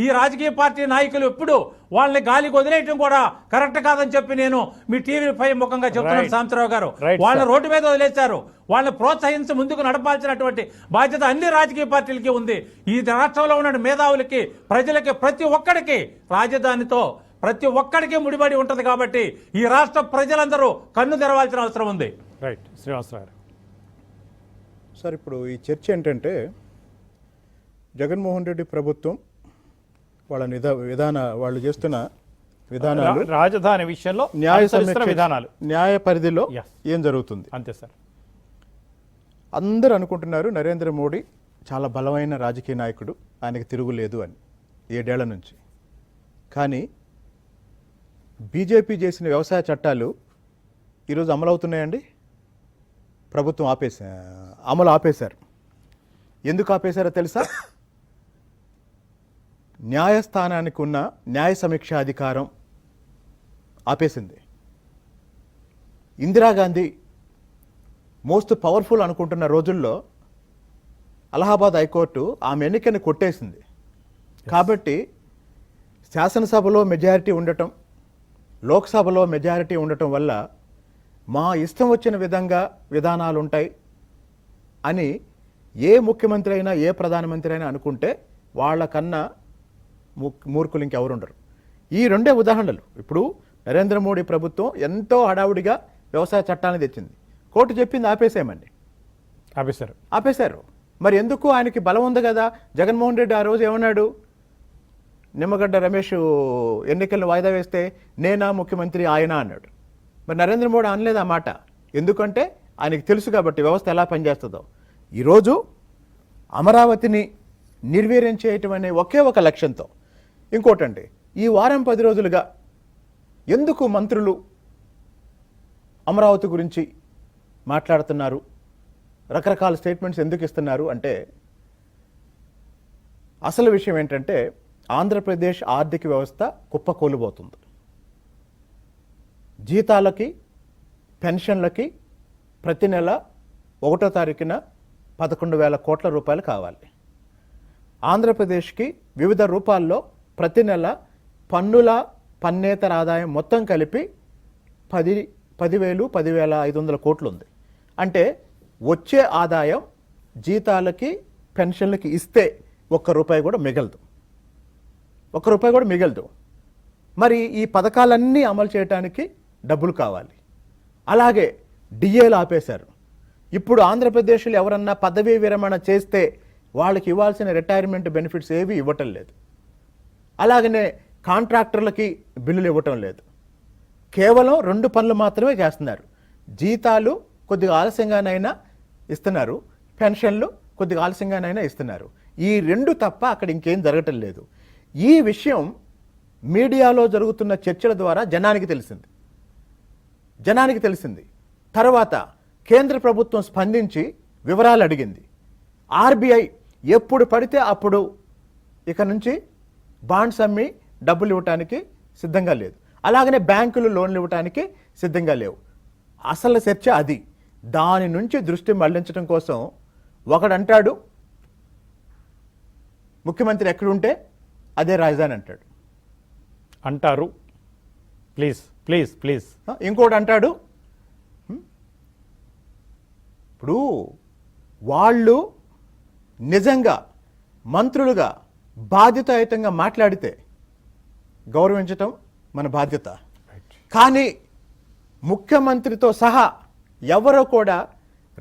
ఈ రాజకీయ పార్టీ నాయకులు ఎప్పుడు వాళ్ళని గాలికి వదిలేయటం కూడా కరెక్ట్ కాదని చెప్పి నేను మీ టీవీ5 ముఖంగా చెప్తున్నాను. సాంబశివరావు గారు వాళ్ళని రోడ్డు మీద వదిలేశారు. వాళ్ళని ప్రోత్సహించి ముందుకు నడపాల్సినటువంటి బాధ్యత అన్ని రాజకీయ పార్టీలకి ఉంది. ఈ రాష్ట్రంలో ఉన్న మేధావులకి, ప్రజలకి, ప్రతి ఒక్కడికి రాజధానితో ప్రతి ఒక్కడికి ముడిపడి ఉంటుంది. కాబట్టి ఈ రాష్ట్ర ప్రజలందరూ కన్ను తెరవాల్సిన అవసరం ఉంది. రైట్ శ్రీనివాసరావు సార్, ఇప్పుడు ఈ చర్చ ఏంటంటే జగన్మోహన్ రెడ్డి ప్రభుత్వం వాళ్ళ వాళ్ళు చేస్తున్న విధానాలు, రాజధాని విషయంలో న్యాయ పరిధిలో ఏం జరుగుతుంది అంతే సార్. అందరూ అనుకుంటున్నారు నరేంద్ర మోడీ చాలా బలమైన రాజకీయ నాయకుడు, ఆయనకు తిరుగులేదు అని 7 ఏళ్ల నుంచి. కానీ బీజేపీ చేసిన వ్యవసాయ చట్టాలు ఈరోజు అమలవుతున్నాయండి. ప్రభుత్వం అమలు ఆపేశారు. ఎందుకు ఆపేశారో తెలుసా? న్యాయస్థానానికి ఉన్న న్యాయ సమీక్ష అధికారం ఆపేసింది. ఇందిరాగాంధీ మోస్ట్ పవర్ఫుల్ అనుకుంటున్న రోజుల్లో అలహాబాద్ హైకోర్టు ఆమె ఎన్నికని కొట్టేసింది. కాబట్టి శాసనసభలో మెజారిటీ ఉండటం, లోక్సభలో మెజారిటీ ఉండటం వల్ల మా ఇష్టం వచ్చిన విధంగా విధానాలు ఉంటాయి అని ఏ ముఖ్యమంత్రి అయినా, ఏ ప్రధానమంత్రి అయినా అనుకుంటే వాళ్ళకన్నా మూర్ఖులు ఇంకెవరు ఉండరు. ఈ 2 ఉదాహరణలు. ఇప్పుడు నరేంద్ర మోడీ ప్రభుత్వం ఎంతో హడావుడిగా వ్యవసాయ చట్టాన్ని తెచ్చింది. కోర్టు చెప్పింది ఆపేసేయమండి, ఆపేశారు. మరి ఎందుకు? ఆయనకి బలం ఉంది కదా. జగన్మోహన్ రెడ్డి ఆ రోజు ఏమన్నాడు? నిమ్మగడ్డ రమేష్ ఎన్నికలను వాయిదా వేస్తే నేనా ముఖ్యమంత్రి, ఆయన అన్నాడు. మరి నరేంద్ర మోడీ అనలేదు ఆ మాట. ఎందుకంటే ఆయనకి తెలుసు కాబట్టి వ్యవస్థ ఎలా పనిచేస్తుందో. ఈరోజు అమరావతిని నిర్వీర్యం చేయటం అనే ఒకే ఒక లక్ష్యంతో. ఇంకోటండి, ఈ వారం 10 రోజులుగా ఎందుకు మంత్రులు అమరావతి గురించి మాట్లాడుతున్నారు, రకరకాల స్టేట్మెంట్స్ ఎందుకు ఇస్తున్నారు అంటే, అసలు విషయం ఏంటంటే ఆంధ్రప్రదేశ్ ఆర్థిక వ్యవస్థ కుప్పకూలిపోతుంది. జీతాలకి, పెన్షన్లకి ప్రతి నెల 1వ తారీఖున 11,000 కోట్ల రూపాయలు కావాలి. ఆంధ్రప్రదేశ్కి వివిధ రూపాల్లో ప్రతి నెల పన్నేతర ఆదాయం మొత్తం కలిపి 10,500 కోట్లు ఉంది. అంటే వచ్చే ఆదాయం జీతాలకి పెన్షన్లకి ఇస్తే ₹1 కూడా మిగలదు, ₹1 కూడా మిగలదు. మరి ఈ పథకాలన్నీ అమలు చేయడానికి డబ్బులు కావాలి. అలాగే డిఏలు ఆపేశారు. ఇప్పుడు ఆంధ్రప్రదేశ్లో ఎవరన్నా పదవీ విరమణ చేస్తే వాళ్ళకి ఇవ్వాల్సిన రిటైర్మెంట్ బెనిఫిట్స్ ఏవి ఇవ్వటం లేదు. అలాగనే కాంట్రాక్టర్లకి బిల్లులు ఇవ్వటం లేదు. కేవలం 2 పనులు మాత్రమే చేస్తున్నారు. జీతాలు కొద్దిగా ఆలస్యంగానైనా ఇస్తున్నారు, పెన్షన్లు కొద్దిగా ఆలస్యంగానైనా ఇస్తున్నారు. ఈ 2 తప్ప అక్కడ ఇంకేం జరగటం లేదు. ఈ విషయం మీడియాలో జరుగుతున్న చర్చల ద్వారా జనానికి తెలిసింది. తర్వాత కేంద్ర ప్రభుత్వం స్పందించి వివరాలు అడిగింది. ఆర్బీఐ ఎప్పుడు పడితే అప్పుడు ఇక నుంచి బాండ్స్ అమ్మి డబ్బులు ఇవ్వటానికి సిద్ధంగా లేదు. అలాగనే బ్యాంకులు లోన్లు ఇవ్వటానికి సిద్ధంగా లేవు. అసలు చర్చ అది. దాని నుంచి దృష్టి మళ్లించడం కోసం ఒకడంటాడు ముఖ్యమంత్రి ఎక్కడుంటే అదే రాజధాని అంటారు. Please please please. ఇంకోటి అంటాడు ఇప్పుడు వాళ్ళు నిజంగా మంత్రులుగా బాధ్యతాయుతంగా మాట్లాడితే గౌరవించటం మన బాధ్యత. కానీ ముఖ్యమంత్రితో సహా ఎవరో కూడా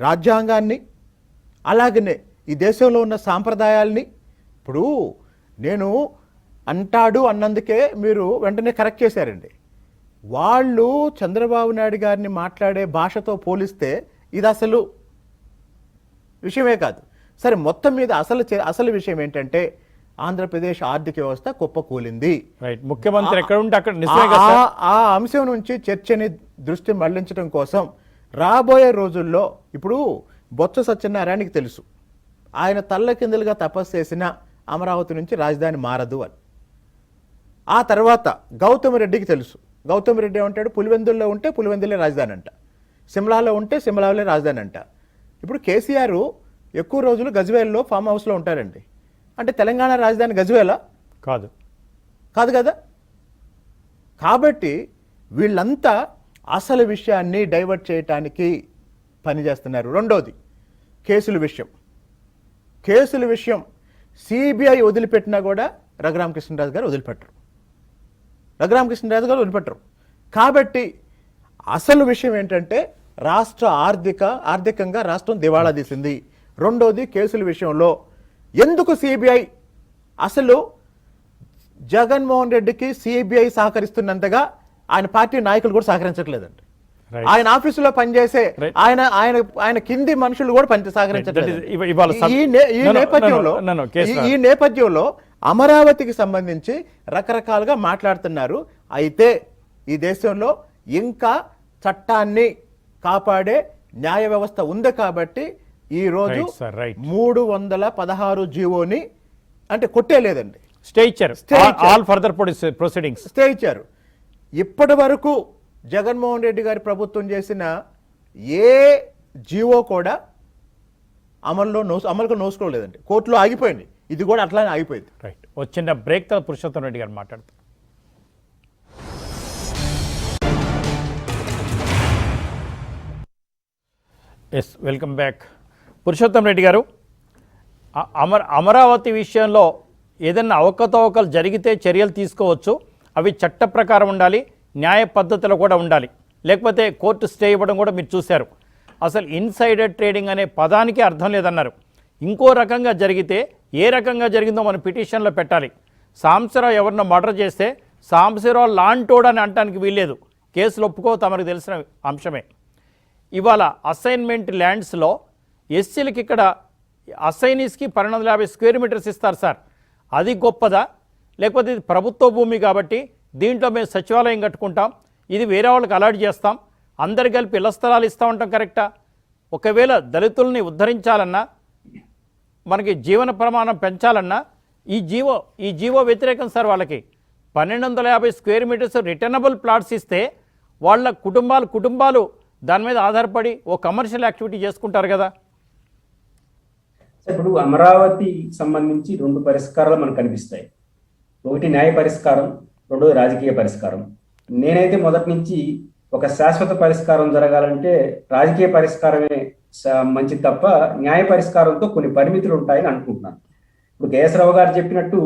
రాజ్యాంగాన్ని అలాగనే ఈ దేశంలో ఉన్న సాంప్రదాయాల్ని ఇప్పుడు నేను అంటాడు అన్నందుకే మీరు వెంటనే కరెక్ట్ చేశారండి. వాళ్ళు చంద్రబాబు నాయుడు గారిని మాట్లాడే భాషతో పోలిస్తే ఇది అసలు విషయమే కాదు. సరే, మొత్తం మీద అసలు విషయం ఏంటంటే ఆంధ్రప్రదేశ్ ఆర్థిక వ్యవస్థ కుప్పకూలింది. ముఖ్యమంత్రి ఎక్కడ ఉంటే అక్కడ ఆ అంశం నుంచి చర్చని దృష్టి మళ్లించడం కోసం రాబోయే రోజుల్లో ఇప్పుడు బొత్స సత్యనారాయణకి తెలుసు, ఆయన తల్ల కిందలుగా తపస్సు చేసిన అమరావతి నుంచి రాజధాని మారదు అని. ఆ తర్వాత గౌతమ్ రెడ్డికి తెలుసు, గౌతమ్ రెడ్డి ఏమంటాడు, పులివెందుల్లో ఉంటే పులివెందులే రాజధాని అంట, సిమ్లాలో ఉంటే సిమ్లాలో రాజధాని అంట. ఇప్పుడు కేసీఆర్ ఎక్కువ రోజులు గజ్వేల్లో ఫామ్ హౌస్లో ఉంటారండి. అంటే తెలంగాణ రాజధాని గజ్వేలా? కాదు కదా. కాబట్టి వీళ్ళంతా అసలు విషయాన్ని డైవర్ట్ చేయటానికి పనిచేస్తున్నారు. రెండోది కేసుల విషయం సిబిఐ వదిలిపెట్టినా కూడా రఘురామకృష్ణరాజు గారు వదిలిపెట్టరు. కాబట్టి అసలు విషయం ఏంటంటే రాష్ట్ర ఆర్థికంగా రాష్ట్రం దివాళా తీసింది. రెండోది కేసుల విషయంలో ఎందుకు సిబిఐ అసలు జగన్మోహన్ రెడ్డికి సిబిఐ సహకరిస్తున్నంతగా ఆయన పార్టీ నాయకులు కూడా సహకరించట్లేదండి. ఆయన ఆఫీసులో పనిచేసే ఆయన కింది మనుషులు కూడా సహకరించట్లేదు. ఈ నేపథ్యంలో అమరావతికి సంబంధించి రకరకాలుగా మాట్లాడుతున్నారు. అయితే ఈ దేశంలో ఇంకా చట్టాన్ని కాపాడే న్యాయ వ్యవస్థ ఉంది కాబట్టి ఈ రోజు 316 జీవోని అంటే కొట్టేలేదండి, స్టే ఇచ్చారు. ఇప్పటి వరకు జగన్మోహన్ రెడ్డి గారి ప్రభుత్వం చేసిన ఏ జీవో కూడా అమలుకు నోసుకోలేదండి, కోర్టులో ఆగిపోయింది. ఇది కూడా అట్లానే ఆగిపోయింది. రైట్, వచ్చిన బ్రేక్ తో పురుషోత్తం రెడ్డి గారు మాట్లాడుతారు. Yes, welcome back. Purushottam Reddy garu, Amaravati విషయంలో ఏదైనా అవకతవకలు జరిగితే చర్యలు తీసుకోవచ్చు, అవి చట్ట ప్రకారం ఉండాలి, న్యాయ పద్ధతిలో కూడా ఉండాలి, లేకపోతే కోర్టు స్టే ఇవ్వడం కూడా మీరు చూశారు. అసలు ఇన్సైడర్ ట్రేడింగ్ అనే పదానికి అర్థం లేదన్నారు. ఇంకో రకంగా జరిగితే ఏ రకంగా జరిగిందో మనం పిటిషన్లో పెట్టాలి. సాంబశివరావు ఎవరినో మర్డర్ చేస్తే సాంబశివరావు లాంటోడు అని అనడానికి వీల్లేదు, కేసులు ఒప్పుకో తమకు తెలిసిన అంశమే. ఇవాళ అసైన్మెంట్ ల్యాండ్స్లో ఎస్సీలకి ఇక్కడ అసైనీస్కి 1250 స్క్వేర్ మీటర్స్ ఇస్తారు సార్, అది గొప్పదా? లేకపోతే ఇది ప్రభుత్వ భూమి కాబట్టి దీంట్లో మేము సచివాలయం కట్టుకుంటాం, ఇది వేరే వాళ్ళకి అలాట్ చేస్తాం, అందరు కలిపి ఇళ్ల స్థలాలు ఇస్తూ ఉంటాం, కరెక్టా? ఒకవేళ దళితుల్ని ఉద్ధరించాలన్నా, మనకి జీవన ప్రమాణం పెంచాలన్నా ఈ జీవో వ్యతిరేకం సార్. వాళ్ళకి 1250 స్క్వేర్ మీటర్స్ రిటర్నబుల్ ప్లాట్స్ ఇస్తే వాళ్ళ కుటుంబాలు దాని మీద ఆధారపడి ఓ కమర్షియల్ యాక్టివిటీ చేసుకుంటారు కదా. ఇప్పుడు అమరావతి సంబంధించి 2 పరిష్కారాలు మనకు కనిపిస్తాయి. ఒకటి న్యాయ పరిష్కారం, రెండోది రాజకీయ పరిష్కారం. నేనైతే మొదటి నుంచి ఒక శాశ్వత పరిష్కారం జరగాలంటే రాజకీయ పరిష్కారమే మంచిది తప్ప న్యాయ పరిష్కారంతో కొన్ని పరిమితులు ఉంటాయని అనుకుంటున్నాను. ఇప్పుడు కేఎస్ రావు గారు చెప్పినట్టు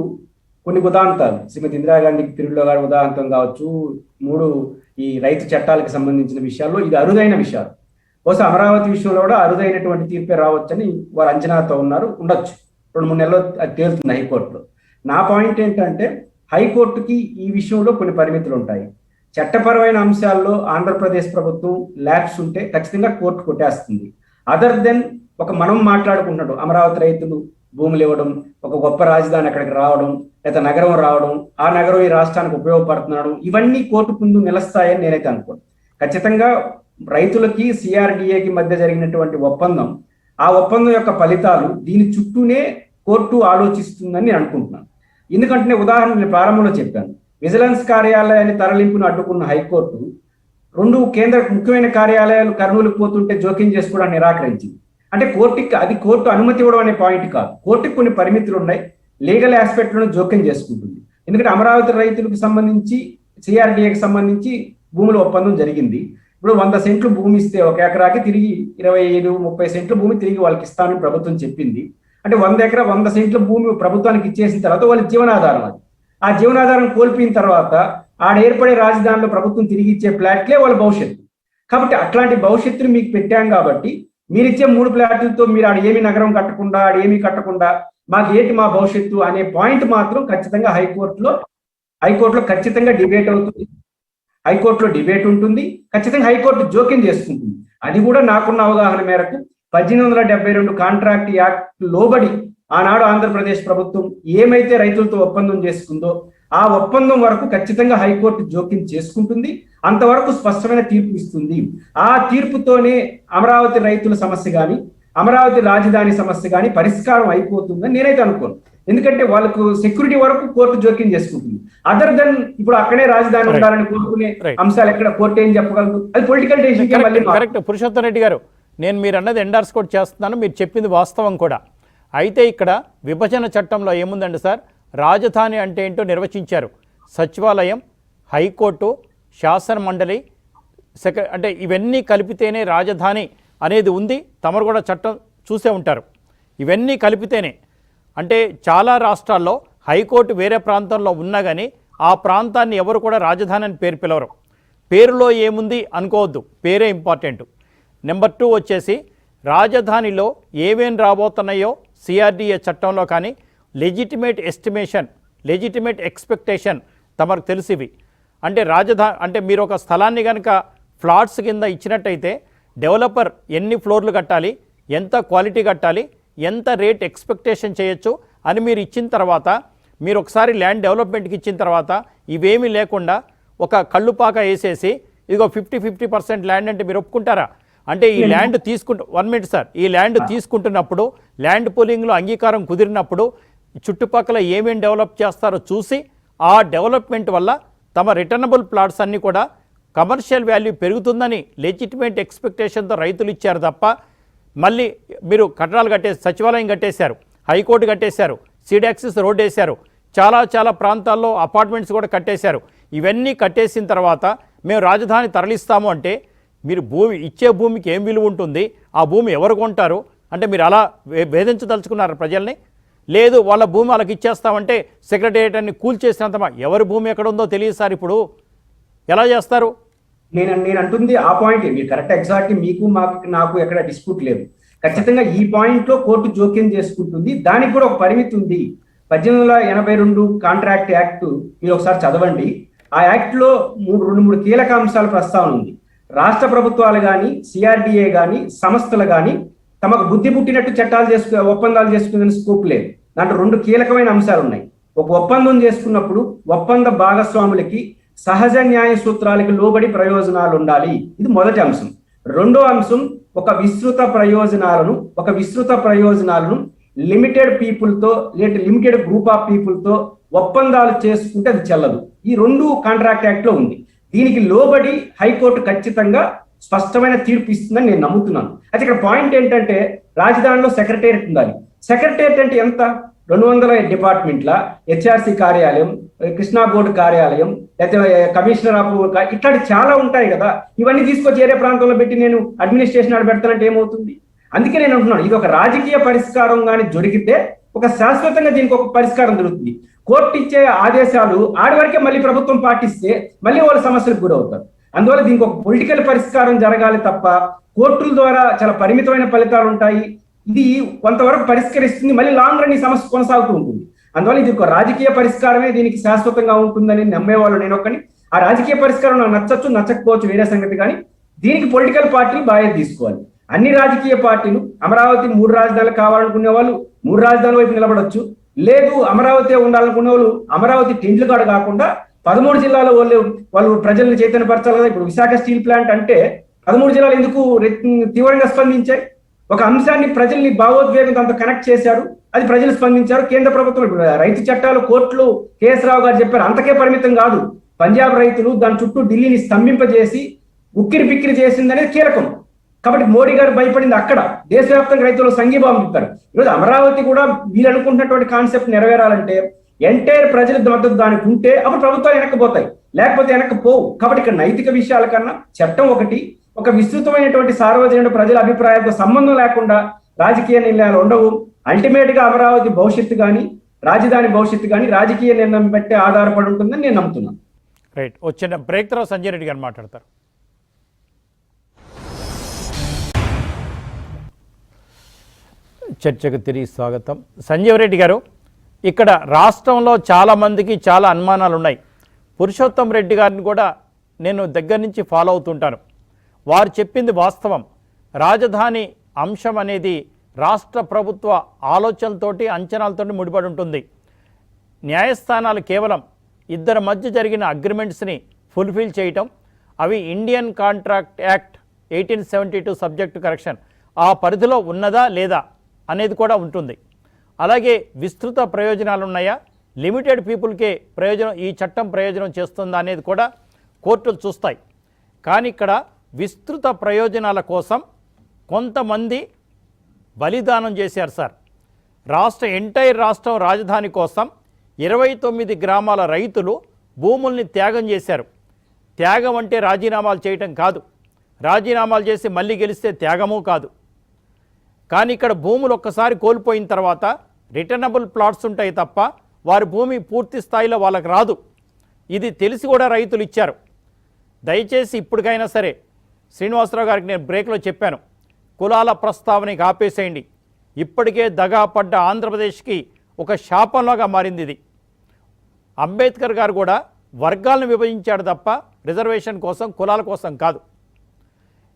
కొన్ని ఉదాంతాలు, శ్రీమతి ఇందిరాగాంధీ పీరియడ్లో గారి ఉదాంతం కావచ్చు, ఈ రైతు చట్టాలకు సంబంధించిన విషయాల్లో ఇది అరుదైన విషయాలు. బహుశా అమరావతి విషయంలో కూడా అరుదైనటువంటి తీర్పే రావచ్చని వారు అంచనాతో ఉండొచ్చు. 2-3 నెలల్లో అది తేలుతుంది హైకోర్టులో. నా పాయింట్ ఏంటంటే హైకోర్టుకి ఈ విషయంలో కొన్ని పరిమితులు ఉంటాయి. చట్టపరమైన అంశాల్లో ఆంధ్రప్రదేశ్ ప్రభుత్వం ల్యాబ్స్ ఉంటే ఖచ్చితంగా కోర్టు కొట్టేస్తుంది. అదర్ దెన్ మనం మాట్లాడుకుంటున్నాడు అమరావతి రైతులు భూములు ఇవ్వడం, ఒక గొప్ప రాజధాని అక్కడికి రావడం, లేదా నగరం రావడం, ఆ నగరం ఈ రాష్ట్రానికి ఉపయోగపడుతున్నాడు, ఇవన్నీ కోర్టు ముందు నిలుస్తాయని నేనైతే అనుకోను. ఖచ్చితంగా రైతులకి సిఆర్డిఏకి మధ్య జరిగినటువంటి ఒప్పందం, ఆ ఒప్పందం యొక్క ఫలితాలు దీని చుట్టూనే కోర్టు ఆలోచిస్తుందని నేను అనుకుంటున్నాను. ఎందుకంటే ఉదాహరణ నేను ప్రారంభంలో చెప్పాను, విజిలెన్స్ కార్యాలయాన్ని తరలింపును అడ్డుకున్న హైకోర్టు 2 కేంద్ర ముఖ్యమైన కార్యాలయాలు కర్నూలుకు పోతుంటే జోక్యం చేసుకోవడానికి నిరాకరించింది. అంటే కోర్టు అనుమతి ఇవ్వడం అనే పాయింట్ కాదు. కోర్టుకి కొన్ని పరిమితులు ఉన్నాయి, లీగల్ ఆస్పెక్ట్లను జోక్యం చేసుకుంటుంది. ఎందుకంటే అమరావతి రైతులకు సంబంధించి సిఆర్డిఏకి సంబంధించి భూముల ఒప్పందం జరిగింది. ఇప్పుడు 100 సెంట్లు భూమి ఇస్తే ఒక ఎకరాకి తిరిగి 25-30 సెంట్ల భూమి తిరిగి వాళ్ళకి ఇస్తామని ప్రభుత్వం చెప్పింది. అంటే 100 సెంట్ల భూమి ప్రభుత్వానికి ఇచ్చేసిన తర్వాత వాళ్ళ జీవనాధారం అది. ఆ జీవనాధారం కోల్పోయిన తర్వాత ఆడ ఏర్పడే రాజధానిలో ప్రభుత్వం తిరిగి ఇచ్చే ప్లాట్లే వాళ్ళ భవిష్యత్తు. కాబట్టి అట్లాంటి భవిష్యత్తుని మీకు పెట్టాం కాబట్టి మీరు ఇచ్చే 3 ప్లాట్లతో మీరు ఆడ ఏమి నగరం కట్టకుండా, ఆడ ఏమీ కట్టకుండా మాకు ఏంటి మా భవిష్యత్తు అనే పాయింట్ మాత్రం ఖచ్చితంగా హైకోర్టులో ఖచ్చితంగా డిబేట్ అవుతుంది. హైకోర్టులో డిబేట్ ఉంటుంది, ఖచ్చితంగా హైకోర్టు జోక్యం చేసుకుంటుంది. అది కూడా నాకున్న అవగాహన మేరకు 1872 కాంట్రాక్ట్ యాక్ట్ లోబడి ఆనాడు ఆంధ్రప్రదేశ్ ప్రభుత్వం ఏమైతే రైతులతో ఒప్పందం చేసుకుందో ఆ ఒప్పందం వరకు ఖచ్చితంగా హైకోర్టు జోక్యం చేసుకుంటుంది, అంతవరకు స్పష్టమైన తీర్పు ఇస్తుంది. ఆ తీర్పుతోనే అమరావతి రైతుల సమస్య కానీ, అమరావతి రాజధాని సమస్య కానీ పరిష్కారం అయిపోతుందని నేనైతే అనుకోను. ఎందుకంటే వాళ్ళకు సెక్యూరిటీ వరకు కోర్టు జోక్యం చేసుకుంటుంది. అదర్ దెన్ ఇప్పుడు అక్కడే రాజధాని ఉండాలని కోరుకునే అంశాలు ఎక్కడ కోర్టు ఏం చెప్పగలదు? అది political decision. Correct Purushottam Reddy గారు, నేను మీరు అన్నది ఎండార్స్ కూడా చేస్తున్నాను, మీరు చెప్పింది వాస్తవం కూడా. అయితే ఇక్కడ విభజన చట్టంలో ఏముందండి సార్, రాజధాని అంటే ఏంటో నిర్వచించారు. సచివాలయం, హైకోర్టు, శాసన మండలి, అంటే ఇవన్నీ కలిపితేనే రాజధాని అనేది ఉంది. తమరు కూడా చట్టం చూసే ఉంటారు. ఇవన్నీ కలిపితేనే, అంటే చాలా రాష్ట్రాల్లో హైకోర్టు వేరే ప్రాంతంలో ఉన్నా కానీ ఆ ప్రాంతాన్ని ఎవరు కూడా రాజధాని అని పేరు పిలవరు. పేరులో ఏముంది అనుకోవద్దు, పేరే ఇంపార్టెంట్. నెంబర్ 2 వచ్చేసి రాజధానిలో ఏమేం రాబోతున్నాయో సిఆర్డిఏ చట్టంలో కానీ లెజిటిమేట్ ఎస్టిమేషన్, లెజిటిమేట్ ఎక్స్పెక్టేషన్ తమకు తెలిసివి. అంటే అంటే మీరు ఒక స్థలాన్ని కనుక ఫ్లాట్స్ కింద ఇచ్చినట్టయితే డెవలపర్ ఎన్ని ఫ్లోర్లు కట్టాలి, ఎంత క్వాలిటీ కట్టాలి, ఎంత రేట్ ఎక్స్పెక్టేషన్ చేయొచ్చు అని మీరు ఇచ్చిన తర్వాత, మీరు ఒకసారి ల్యాండ్ డెవలప్మెంట్కి ఇచ్చిన తర్వాత ఇవేమీ లేకుండా ఒక కళ్ళుపాక వేసేసి ఇదిగో 50% ల్యాండ్ అంటే మీరు ఒప్పుకుంటారా? అంటే ఈ ల్యాండ్ 1 మినిట్ సార్, ఈ ల్యాండ్ తీసుకుంటున్నప్పుడు ల్యాండ్ పూలింగ్లో అంగీకారం కుదిరినప్పుడు చుట్టుపక్కల ఏమేమి డెవలప్ చేస్తారో చూసి ఆ డెవలప్మెంట్ వల్ల తమ రిటర్నబుల్ ప్లాట్స్ అన్నీ కూడా కమర్షియల్ వాల్యూ పెరుగుతుందని లెజిటిమేట్ ఎక్స్పెక్టేషన్తో రైతులు ఇచ్చారు తప్ప, మళ్ళీ మీరు కట్టడాలు సచివాలయం కట్టేశారు, హైకోర్టు కట్టేశారు, సీడాక్సిస్ రోడ్ వేశారు, చాలా ప్రాంతాల్లో అపార్ట్మెంట్స్ కూడా కట్టేశారు. ఇవన్నీ కట్టేసిన తర్వాత మేము రాజధాని తరలిస్తాము అంటే మీరు ఇచ్చే భూమికి ఏం విలువ ఉంటుంది, ఆ భూమి ఎవరు కొంటారు అంటే మీరు అలా వేధించదలుచుకున్నారు ప్రజల్ని? లేదు, వాళ్ళ భూమి వాళ్ళకి ఇచ్చేస్తామంటే సెక్రటేరియట్ అన్ని కూల్చేసినంత ఎవరి భూమి ఎక్కడ ఉందో తెలియదు సార్. ఇప్పుడు ఎలా చేస్తారు? నేను అంటుంది ఆ పాయింట్. మీరు కరెక్ట్, ఎగ్జాక్ట్లీ. మీకు నాకు ఎక్కడ డిస్ప్యూట్ లేదు. ఖచ్చితంగా ఈ పాయింట్లో కోర్టు జోక్యం చేసుకుంటుంది. దానికి కూడా ఒక పరిమితి ఉంది. 1882 కాంట్రాక్ట్ యాక్ట్ మీరు ఒకసారి చదవండి. ఆ యాక్ట్లో 2-3 కీలక అంశాల ప్రస్తావన ఉంది. రాష్ట్ర ప్రభుత్వాలు కానీ, సిఆర్డిఏ కానీ, సంస్థలు కానీ తమకు బుద్ధి పుట్టినట్టు ఒప్పందాలు చేసుకునే స్కోప్ లేదు. దాంట్లో 2 కీలకమైన అంశాలు ఉన్నాయి. ఒక ఒప్పందం చేసుకున్నప్పుడు ఒప్పంద భాగస్వాములకి సహజ న్యాయ సూత్రాలకు లోబడి ప్రయోజనాలు ఉండాలి. ఇది మొదటి అంశం. రెండో అంశం, ఒక విస్తృత ప్రయోజనాలను లిమిటెడ్ పీపుల్తో లేదా లిమిటెడ్ గ్రూప్ ఆఫ్ పీపుల్తో ఒప్పందాలు చేసుకుంటే అది చెల్లదు. ఈ 2 కాంట్రాక్ట్ యాక్ట్ లో ఉంది. దీనికి లోబడి హైకోర్టు ఖచ్చితంగా స్పష్టమైన తీర్పు ఇస్తుందని నేను నమ్ముతున్నాను. అయితే ఇక్కడ పాయింట్ ఏంటంటే రాజధానిలో సెక్రటేరియట్ ఉండాలి. సెక్రటేరియట్ అంటే ఎంత? 200 డిపార్ట్మెంట్ల, హెచ్ఆర్సీ కార్యాలయం, కృష్ణా బోర్డు కార్యాలయం, లేకపోతే కమిషనర్ ఆఫ్ ఇట్లాంటి చాలా ఉంటాయి కదా. ఇవన్నీ తీసుకొచ్చి ఏరే ప్రాంతంలో పెట్టి నేను అడ్మినిస్ట్రేషన్ పెడతానంటే ఏమవుతుంది? అందుకే నేను అంటున్నాను, ఇది ఒక రాజకీయ పరిష్కారం కానీ జరిగితే ఒక శాశ్వతంగా దీనికి ఒక పరిష్కారం దొరుకుతుంది. కోర్టు ఇచ్చే ఆదేశాలు ఆడి వరకే మళ్ళీ ప్రభుత్వం పాటిస్తే మళ్ళీ వాళ్ళు సమస్యలకు గురవుతారు. అందువల్ల దీనికి ఒక పొలిటికల్ పరిష్కారం జరగాలి తప్ప కోర్టుల ద్వారా చాలా పరిమితమైన ఫలితాలు ఉంటాయి. ఇది కొంతవరకు పరిష్కరిస్తుంది, మళ్ళీ లాంగ్ రన్ ఈ సమస్య కొనసాగుతూ ఉంటుంది. అందువల్ల ఇది ఒక రాజకీయ పరిష్కారమే దీనికి శాశ్వతంగా ఉంటుందని నమ్మేవాళ్ళు నేను ఒక్కని. ఆ రాజకీయ పరిష్కారం నాకు నచ్చచ్చు నచ్చకపోవచ్చు వేరే సంగతి, కానీ దీనికి పొలిటికల్ పార్టీలు బాధ్యత తీసుకోవాలి. అన్ని రాజకీయ పార్టీలు అమరావతి 3 రాజధానులు కావాలనుకునే వాళ్ళు 3 రాజధానుల వైపు నిలబడొచ్చు, లేదు అమరావతి ఉండాలనుకునే వాళ్ళు అమరావతి టెంట్లుగాడు కాకుండా 13 జిల్లాల వాళ్ళు ప్రజల్ని చైతన్యపరచాలి కదా. ఇప్పుడు విశాఖ స్టీల్ ప్లాంట్ అంటే 13 జిల్లాలు ఎందుకు తీవ్రంగా స్పందించాయి? ఒక అంశాన్ని ప్రజల్ని భావోద్వేగంతో అంత కనెక్ట్ చేశారు, అది ప్రజలు స్పందించారు. కేంద్ర ప్రభుత్వం ఇప్పుడు రైతు చట్టాలు కోర్టులు కేఎస్ రావు గారు చెప్పారు, అంతకే పరిమితం కాదు. పంజాబ్ రైతులు దాని చుట్టూ ఢిల్లీని స్తంభింపజేసి ఉక్కిరి బిక్కిరి చేసిందనేది కీలకం. కాబట్టి మోడీ గారు భయపడింది అక్కడ. దేశవ్యాప్తంగా రైతులు సంఘీభావం ఇస్తారు. ఈరోజు అమరావతి కూడా వీళ్ళు అనుకుంటున్నటువంటి కాన్సెప్ట్ నెరవేరాలంటే ఎంటైర్ ప్రజల మద్దతు దానికి ఉంటే అప్పుడు ప్రభుత్వాలు వెనక్కిపోతాయి, లేకపోతే వెనక్కిపోవు. కాబట్టి ఇక్కడ నైతిక విషయాల కన్నా చట్టం ఒకటి, ఒక విస్తృతమైనటువంటి సార్వజనిక ప్రజల అభిప్రాయాలతో సంబంధం లేకుండా రాజకీయ నిర్ణయాలు ఉండవు. అల్టిమేట్ గా అమరావతి భవిష్యత్తు కానీ రాజధాని భవిష్యత్తు కానీ రాజకీయ నిర్ణయం బట్టే ఆధారపడి ఉంటుందని నేను నమ్ముతున్నాను. రైట్, వచ్చిన బ్రేక్ తర్వాత సంజయ్ రెడ్డి గారు మాట్లాడతారు. చర్చకు తిరిగి స్వాగతం. సంజీవ్ రెడ్డి గారు, ఇక్కడ రాష్ట్రంలో చాలామందికి చాలా అనుమానాలు ఉన్నాయి. పురుషోత్తం రెడ్డి గారిని కూడా నేను దగ్గర నుంచి ఫాలో అవుతుంటాను. వారు చెప్పింది వాస్తవం. రాజధాని అంశం అనేది రాష్ట్ర ప్రభుత్వ ఆలోచనలతోటి అంచనాలతోటి ముడిపడి ఉంటుంది. న్యాయస్థానాలు కేవలం ఇద్దరి మధ్య జరిగిన అగ్రిమెంట్స్ని ఫుల్ఫిల్ చేయటం, అవి Indian contract act 1872 subject correction ఆ పరిధిలో ఉన్నదా లేదా అనేది కూడా ఉంటుంది. అలాగే విస్తృత ప్రయోజనాలు ఉన్నాయా, లిమిటెడ్ పీపుల్కే ప్రయోజనం ఈ చట్టం ప్రయోజనం చేస్తుందా అనేది కూడా కోర్టులు చూస్తాయి. కానీ ఇక్కడ విస్తృత ప్రయోజనాల కోసం కొంతమంది బలిదానం చేశారు సార్. ఎంటైర్ రాష్ట్రం రాజధాని కోసం 29 గ్రామాల రైతులు భూముల్ని త్యాగం చేశారు. త్యాగం అంటే రాజీనామాలు చేయటం కాదు, రాజీనామాలు చేసి మళ్ళీ గెలిస్తే త్యాగము కాదు. కానీ ఇక్కడ భూములు ఒక్కసారి కోల్పోయిన తర్వాత రిటర్నబుల్ ప్లాట్స్ ఉంటాయి తప్ప వారి భూమి పూర్తి స్థాయిలో వాళ్ళకి రాదు. ఇది తెలిసి కూడా రైతులు ఇచ్చారు. దయచేసి ఇప్పటికైనా సరే శ్రీనివాసరావు గారికి నేను బ్రేక్లో చెప్పాను, కులాల ప్రస్తావనకి ఆపేసేయండి. ఇప్పటికే దగా పడ్డ ఆంధ్రప్రదేశ్కి ఒక శాపంలాగా మారింది ఇది. అంబేద్కర్ గారు కూడా వర్గాలను విభజించాడు తప్ప రిజర్వేషన్ కోసం కులాల కోసం కాదు.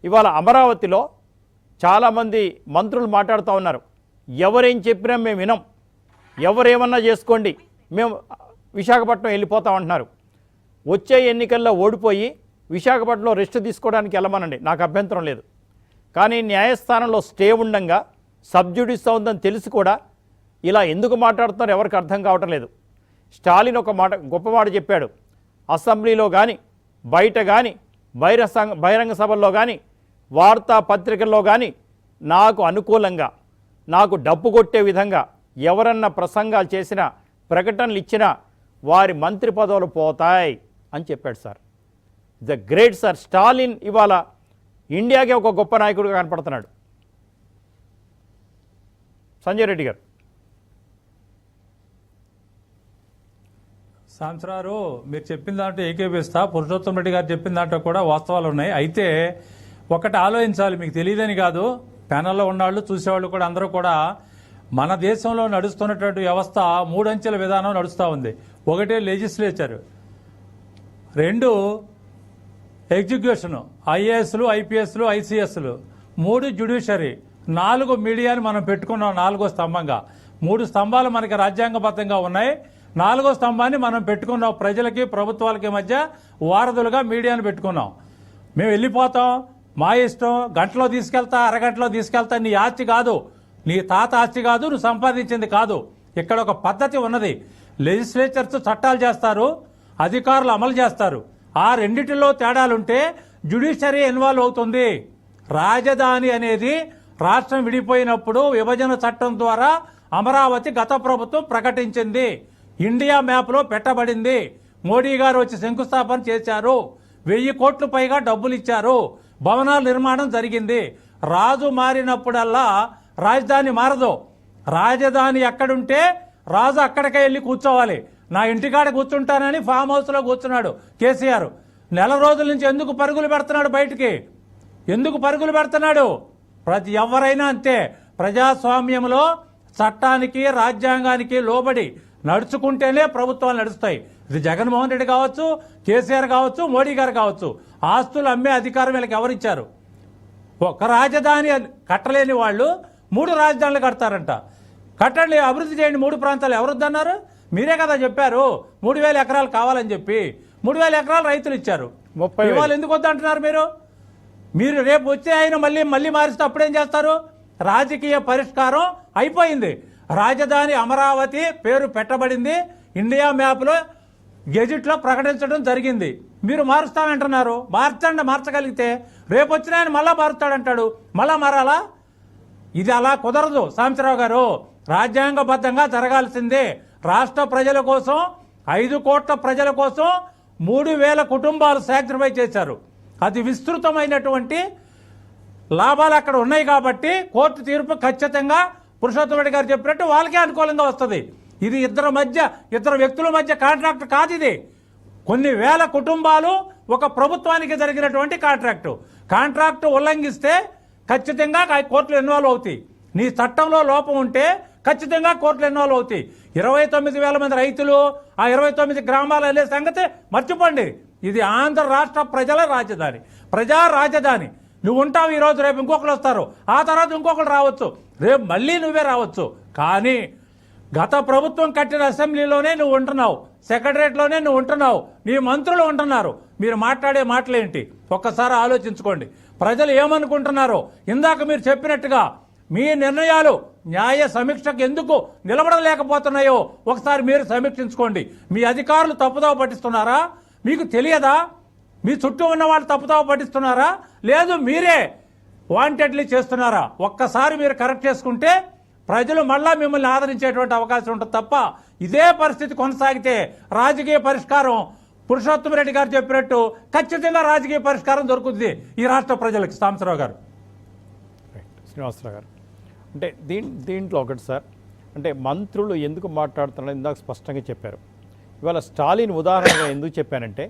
ఇవాళ అమరావతిలో చాలామంది మంత్రులు మాట్లాడుతూ ఉన్నారు, ఎవరేం చెప్పినా మేము వినం, ఎవరేమన్నా చేసుకోండి, మేము విశాఖపట్నం వెళ్ళిపోతామంటున్నారు. వచ్చే ఎన్నికల్లో ఓడిపోయి విశాఖపట్నంలో రెస్ట్ తీసుకోవడానికి వెళ్ళమనండి, నాకు అభ్యంతరం లేదు. కానీ న్యాయస్థానంలో స్టే ఉండంగా సబ్జుడిస్ ఉందని తెలిసి కూడా ఇలా ఎందుకు మాట్లాడుతున్నారో ఎవరికి అర్థం కావటం లేదు. స్టాలిన్ ఒక గొప్ప మాట చెప్పాడు, అసెంబ్లీలో కానీ బయట కానీ బహిరంగ సభల్లో కానీ వార్తాపత్రికల్లో కానీ నాకు అనుకూలంగా నాకు డప్పు కొట్టే విధంగా ఎవరన్నా ప్రసంగాలు చేసినా ప్రకటనలు ఇచ్చినా వారి మంత్రి పదవులు పోతాయి అని చెప్పాడు sir. The great sir. Stalin ఇవాళ ఇండియాకే ఒక గొప్ప నాయకుడిగా కనపడుతున్నాడు. సంజయ్ రెడ్డి గారు. సాంసరారు మీరు చెప్పిన దాంట్లో ఏకీపిస్తా. పురుషోత్తం రెడ్డి గారు చెప్పిన దాంట్లో కూడా వాస్తవాలు ఉన్నాయి. అయితే ఒకటి ఆలోచించాలి, మీకు తెలియదని కాదు, ప్యానల్లో ఉన్నవాళ్ళు చూసేవాళ్ళు కూడా అందరూ కూడా మన దేశంలో నడుస్తున్నటువంటి వ్యవస్థ 3 అంచెల విధానం నడుస్తూ ఉంది. ఒకటి లెజిస్లేచర్, 2 ఎగ్జిక్యూషన్, ఐఏఎస్లు ఐపీఎస్లు ఐసీఎస్లు, 3 జ్యుడిషియరీ, 4 మీడియాని మనం పెట్టుకున్నాం 4వ స్తంభంగా. 3 స్తంభాలు మనకి రాజ్యాంగబద్ధంగా ఉన్నాయి. 4వ స్తంభాన్ని మనం పెట్టుకున్నాం, ప్రజలకి ప్రభుత్వాలకి మధ్య వారధులుగా మీడియాని పెట్టుకున్నాం. మేము వెళ్ళిపోతాం, మా ఇష్టం, గంటలో తీసుకెళ్తా అరగంటలో తీసుకెళ్తా, నీ ఆస్తి కాదు, నీ తాత ఆస్తి కాదు, నువ్వు సంపాదించింది కాదు. ఇక్కడ ఒక పద్ధతి ఉన్నది. లెజిస్లేచర్స్ చట్టాలు చేస్తారు, అధికారులు అమలు చేస్తారు. ఆ రెండిటిలో తేడాలుంటే జ్యుడిషియరీ ఇన్వాల్వ్ అవుతుంది. రాజధాని అనేది రాష్ట్రం విడిపోయినప్పుడు విభజన చట్టం ద్వారా అమరావతి గత ప్రభుత్వం ప్రకటించింది, ఇండియా మ్యాప్లో పెట్టబడింది. మోడీ గారు వచ్చి శంకుస్థాపన చేశారు, 1000 కోట్ల పైగా డబ్బులు ఇచ్చారు, భవనాల నిర్మాణం జరిగింది. రాజు మారినప్పుడల్లా రాజధాని మారదు. రాజధాని ఎక్కడుంటే రాజు అక్కడికే వెళ్ళి కూర్చోవాలి. నా ఇంటికాడ కూర్చుంటానని ఫామ్ హౌస్లో కూర్చున్నాడు కేసీఆర్. నెల రోజుల నుంచి ఎందుకు పరుగులు పెడుతున్నాడు బయటికి? ఎందుకు పరుగులు పెడుతున్నాడు? ఎవరైనా అంతే. ప్రజాస్వామ్యంలో చట్టానికి రాజ్యాంగానికి లోబడి నడుచుకుంటేనే ప్రభుత్వాలు నడుస్తాయి. ఇది జగన్మోహన్ రెడ్డి కావచ్చు, కేసీఆర్ కావచ్చు, మోడీ గారు కావచ్చు. ఆస్తులు అమ్మే అధికారం వీళ్ళకి ఎవరిచ్చారు? ఒక రాజధాని కట్టలేని వాళ్ళు 3 రాజధానులు కడతారంట. కట్టండి, అభివృద్ధి చేయండి 3 ప్రాంతాలు. ఎవరొద్దన్నారు? మీరే కదా చెప్పారు 3,000 ఎకరాలు కావాలని చెప్పి. 3,000 ఎకరాలు రైతులు ఇచ్చారు. 30,000 ఇవాళ ఎందుకు వద్దంటున్నారు మీరు? రేపు వచ్చే ఆయన మళ్ళీ మారిస్తే అప్పుడేం చేస్తారు? రాజకీయ పరిష్కారం అయిపోయింది. రాజధాని అమరావతి పేరు పెట్టబడింది. ఇండియా మ్యాప్లో గెజిట్లో ప్రకటించడం జరిగింది. మీరు మారుస్తామంటున్నారు. మార్చగలిగితే రేపు వచ్చిన ఆయన మళ్ళా మారుస్తాడంటాడు. మళ్ళా మారాలా? ఇది అలా కుదరదు సాంబశివరావు గారు. రాజ్యాంగబద్ధంగా జరగాల్సిందే. రాష్ట్ర ప్రజల కోసం, 5 కోట్ల ప్రజల కోసం 3,000 కుటుంబాలు సాక్రిఫైస్ చేశారు. అది విస్తృతమైనటువంటి లాభాలు అక్కడ ఉన్నాయి కాబట్టి కోర్టు తీర్పు ఖచ్చితంగా పురుషోత్తమ రెడ్డి గారు చెప్పినట్టు వాళ్ళకే అనుకూలంగా వస్తుంది. ఇది ఇద్దరు వ్యక్తుల మధ్య కాంట్రాక్ట్ కాదు. ఇది కొన్ని వేల కుటుంబాలు ఒక ప్రభుత్వానికి జరిగినటువంటి కాంట్రాక్టు ఉల్లంఘిస్తే ఖచ్చితంగా కోర్టులు ఇన్వాల్వ్ అవుతాయి. నీ చట్టంలో లోపం ఉంటే ఖచ్చితంగా కోర్టులు ఇన్వాల్వ్ అవుతాయి. 29,000 మంది రైతులు, ఆ 29 గ్రామాలు వెళ్ళే సంగతి మర్చిపోండి. ఇది ఆంధ్ర రాష్ట్ర ప్రజల రాజధాని, ప్రజా రాజధాని. నువ్వు ఉంటావు ఈరోజు, రేపు ఇంకొకరు వస్తారు, ఆ తర్వాత ఇంకొకరు రావచ్చు, రేపు మళ్ళీ నువ్వే రావచ్చు. కానీ గత ప్రభుత్వం కట్టిన అసెంబ్లీలోనే నువ్వు ఉంటున్నావు, సెక్రటరియట్లోనే నువ్వు ఉంటున్నావు, నీ మంత్రులు ఉంటున్నారు. మీరు మాట్లాడే మాటలేంటి ఒక్కసారి ఆలోచించుకోండి. ప్రజలు ఏమనుకుంటున్నారో. ఇందాక మీరు చెప్పినట్టుగా మీ నిర్ణయాలు న్యాయ సమీక్షకు ఎందుకు నిలబడలేకపోతున్నాయో ఒకసారి మీరు సమీక్షించుకోండి. మీ అధికారులు తప్పుదోవ పట్టిస్తున్నారా? మీకు తెలియదా? మీ చుట్టూ ఉన్న వాళ్ళు తప్పుదోవ పట్టిస్తున్నారా? లేదు మీరే వాంటెడ్లీ చేస్తున్నారా? ఒక్కసారి మీరు కరెక్ట్ చేసుకుంటే ప్రజలు మళ్ళా మిమ్మల్ని ఆదరించేటువంటి అవకాశం ఉంటుంది తప్ప ఇదే పరిస్థితి కొనసాగితే రాజకీయ పరిష్కారం పురుషోత్తమ రెడ్డి గారు చెప్పినట్టు ఖచ్చితంగా రాజకీయ పరిష్కారం దొరుకుతుంది ఈ రాష్ట్ర ప్రజలకు. సాంబశివరావు గారు. శ్రీనివాసరావు గారు, అంటే దీంట్లో ఒకటి సార్, అంటే మంత్రులు ఎందుకు మాట్లాడుతున్నారో ఇందాక స్పష్టంగా చెప్పారు. ఇవాళ స్టాలిన్ ఉదాహరణగా ఎందుకు చెప్పానంటే,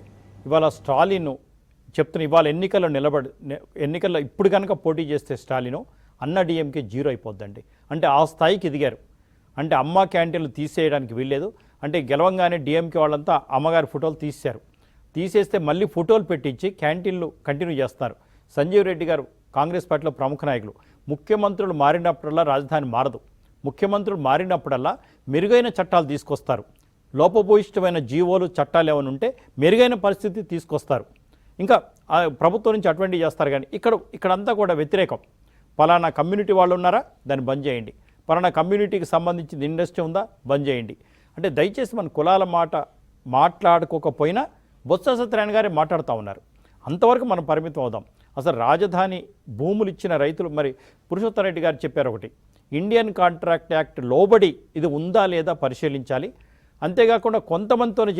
ఇవాళ స్టాలిన్ చెప్తున్న ఇవాళ ఎన్నికల్లో ఇప్పుడు కనుక పోటీ చేస్తే స్టాలిన్ అన్న డిఎంకే 0 అయిపోద్దండి. అంటే ఆ స్థాయికి ఎదిగారు. అంటే అమ్మ క్యాంటీన్లు తీసేయడానికి వీల్లేదు. అంటే గెలవంగానే డిఎంకే వాళ్ళంతా అమ్మగారి ఫోటోలు తీసేస్తే మళ్ళీ ఫోటోలు పెట్టించి క్యాంటీన్లు కంటిన్యూ చేస్తారు. సంజీవ్ రెడ్డి గారు కాంగ్రెస్ పార్టీలో ప్రముఖ నాయకులు. ముఖ్యమంత్రులు మారినప్పుడల్లా రాజధాని మారదు. ముఖ్యమంత్రులు మారినప్పుడల్లా మెరుగైన చట్టాలు తీసుకొస్తారు. లోపభూయిష్టమైన జీవోలు చట్టాలు ఏమైనా ఉంటే మెరుగైన పరిస్థితి తీసుకొస్తారు. ఇంకా ప్రభుత్వం నుంచి అటువంటి చేస్తారు. కానీ ఇక్కడంతా కూడా వ్యతిరేకం. పలానా కమ్యూనిటీ వాళ్ళు ఉన్నారా, దాన్ని బంద్ చేయండి. పలానా కమ్యూనిటీకి సంబంధించిన ఇండస్ట్రీ ఉందా, బంద్ చేయండి. అంటే దయచేసి మన కులాల మాట మాట్లాడుకోకపోయినా బొత్స సత్యనారాయణ గారే మాట్లాడుతూ ఉన్నారు. అంతవరకు మనం పరిమితం అవుదాం. అసలు రాజధాని భూములు ఇచ్చిన రైతులు, మరి పురుషోత్తమ రెడ్డి గారు చెప్పారు ఒకటి, ఇండియన్ కాంట్రాక్ట్ యాక్ట్ లోబడి ఇది ఉందా లేదా పరిశీలించాలి. అంతేకాకుండా కొంతమందితోనే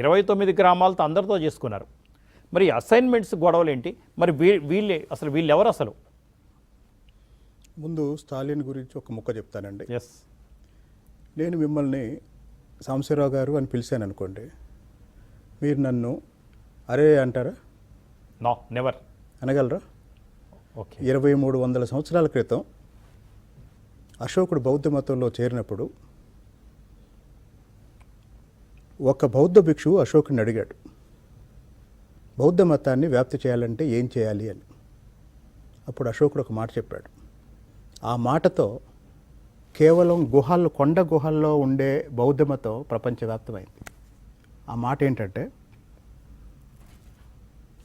29 గ్రామాలతో అందరితో చేసుకున్నారు. మరి అసైన్మెంట్స్ గొడవలు ఏంటి? మరి వీళ్ళెవరు అసలు? ముందు స్టాలిన్ గురించి ఒక ముక్క చెప్తానండి. ఎస్, నేను మిమ్మల్ని సాంబశివరావు గారు అని పిలిచాను అనుకోండి, మీరు నన్ను అరే అంటారా? No, never అనగలరా? ఓకే. 2300 సంవత్సరాల క్రితం అశోకుడు బౌద్ధ మతంలో చేరినప్పుడు ఒక బౌద్ధ భిక్షువు అశోకుడిని అడిగాడు, బౌద్ధ మతాన్ని వ్యాప్తి చేయాలంటే ఏం చేయాలి అని. అప్పుడు అశోకుడు ఒక మాట చెప్పాడు. ఆ మాటతో కేవలం కొండ గుహల్లో ఉండే బౌద్ధ మతం ప్రపంచవ్యాప్తమైంది. ఆ మాట ఏంటంటే,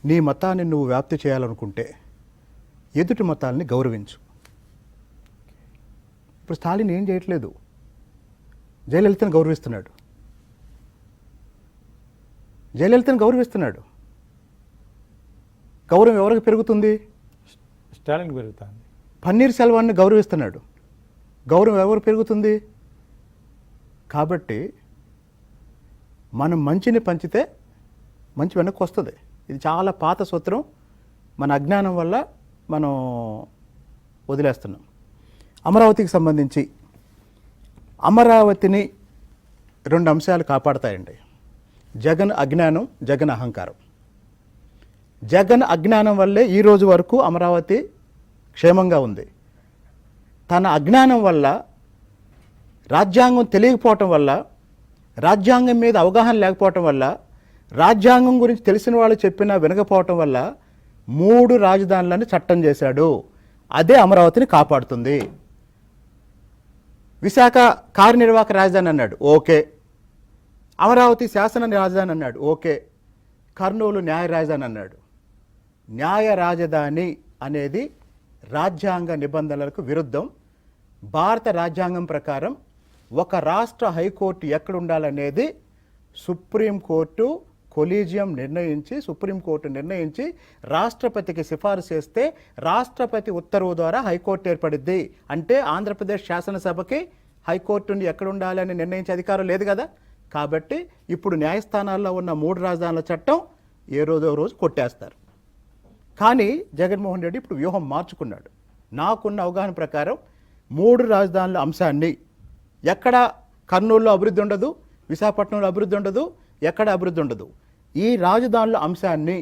నీ మతాన్ని నువ్వు వ్యాప్తి చేయాలనుకుంటే ఎదుటి మతాల్ని గౌరవించు. ఇప్పుడు స్టాలిన్ ఏం చేయట్లేదు, జయలలితను గౌరవిస్తున్నాడు. గౌరవం ఎవరికి పెరుగుతుంది? స్టాలిన్ పెరుగుతుంది. పన్నీర్ సెల్వాన్ని గౌరవిస్తున్నాడు. గౌరవం ఎవరు పెరుగుతుంది? కాబట్టి మనం మంచిని పంచితే మంచి వెనక్కి వస్తుంది. ఇది చాలా పాత సూత్రం. మన అజ్ఞానం వల్ల మనం వదిలేస్తున్నాం. అమరావతికి సంబంధించి అమరావతిని 2 అంశాలు కాపాడతాయండి. జగన్ అజ్ఞానం, జగన్ అహంకారం. జగన్ అజ్ఞానం వల్లే ఈ రోజు వరకు అమరావతి క్షేమంగా ఉంది. తన అజ్ఞానం వల్ల, రాజ్యాంగం తెలియకపోవటం వల్ల, రాజ్యాంగం మీద అవగాహన లేకపోవటం వల్ల, రాజ్యాంగం గురించి తెలిసిన వాళ్ళు చెప్పినా వినకపోవటం వల్ల 3 రాజధానులను చట్టం చేశాడు. అదే అమరావతిని కాపాడుతుంది. విశాఖ కార్యనిర్వాహక రాజధాని అన్నాడు, ఓకే. అమరావతి శాసన రాజధాని అన్నాడు, ఓకే. కర్నూలు న్యాయ రాజధాని అన్నాడు. న్యాయ రాజధాని అనేది రాజ్యాంగ నిబంధనలకు విరుద్ధం. భారత రాజ్యాంగం ప్రకారం ఒక రాష్ట్ర హైకోర్టు ఎక్కడ ఉండాలనేది సుప్రీంకోర్టు కొలీజియం నిర్ణయించి, సుప్రీంకోర్టు నిర్ణయించి రాష్ట్రపతికి సిఫారసు చేస్తే రాష్ట్రపతి ఉత్తర్వు ద్వారా హైకోర్టు ఏర్పడిద్ది. అంటే ఆంధ్రప్రదేశ్ శాసనసభకి హైకోర్టుని ఎక్కడ ఉండాలని నిర్ణయించే అధికారం లేదు కదా. కాబట్టి ఇప్పుడు న్యాయస్థానాల్లో ఉన్న 3 రాజధానుల చట్టం ఏ రోజు కొట్టేస్తారు. కానీ జగన్మోహన్ రెడ్డి ఇప్పుడు వ్యూహం మార్చుకున్నాడు. నాకున్న అవగాహన ప్రకారం 3 రాజధానుల అంశాన్ని, ఎక్కడ కర్నూలులో అభివృద్ధి ఉండదు, విశాఖపట్నంలో అభివృద్ధి ఉండదు, ఎక్కడ అభివృద్ధి ఉండదు. ఈ రాజధానుల అంశాన్ని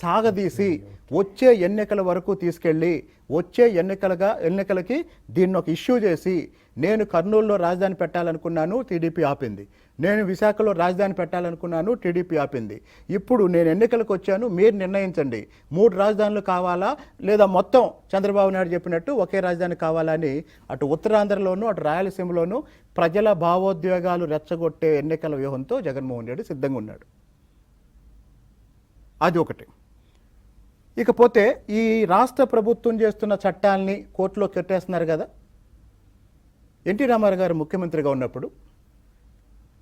సాగదీసి వచ్చే ఎన్నికల వరకు తీసుకెళ్ళి, వచ్చే ఎన్నికలకి దీన్ని ఒక ఇష్యూ చేసి, నేను కర్నూలులో రాజధాని పెట్టాలనుకున్నాను, టీడీపీ ఆపింది. నేను విశాఖలో రాజధాని పెట్టాలనుకున్నాను, టీడీపీ ఆపింది. ఇప్పుడు నేను ఎన్నికలకు వచ్చాను, మీరు నిర్ణయించండి, 3 రాజధానులు కావాలా లేదా మొత్తం చంద్రబాబు నాయుడు చెప్పినట్టు ఒకే రాజధాని కావాలా అని అటు ఉత్తరాంధ్రలోనూ అటు రాయలసీమలోనూ ప్రజల భావోద్వేగాలు రెచ్చగొట్టే ఎన్నికల వ్యూహంతో జగన్మోహన్ రెడ్డి సిద్ధంగా ఉన్నాడు. అది ఒకటి. ఇకపోతే ఈ రాష్ట్ర ప్రభుత్వం చేస్తున్న చట్టాలని కోర్టులో కట్టేస్తున్నారు కదా. ఎన్టీ రామారావు గారు ముఖ్యమంత్రిగా ఉన్నప్పుడు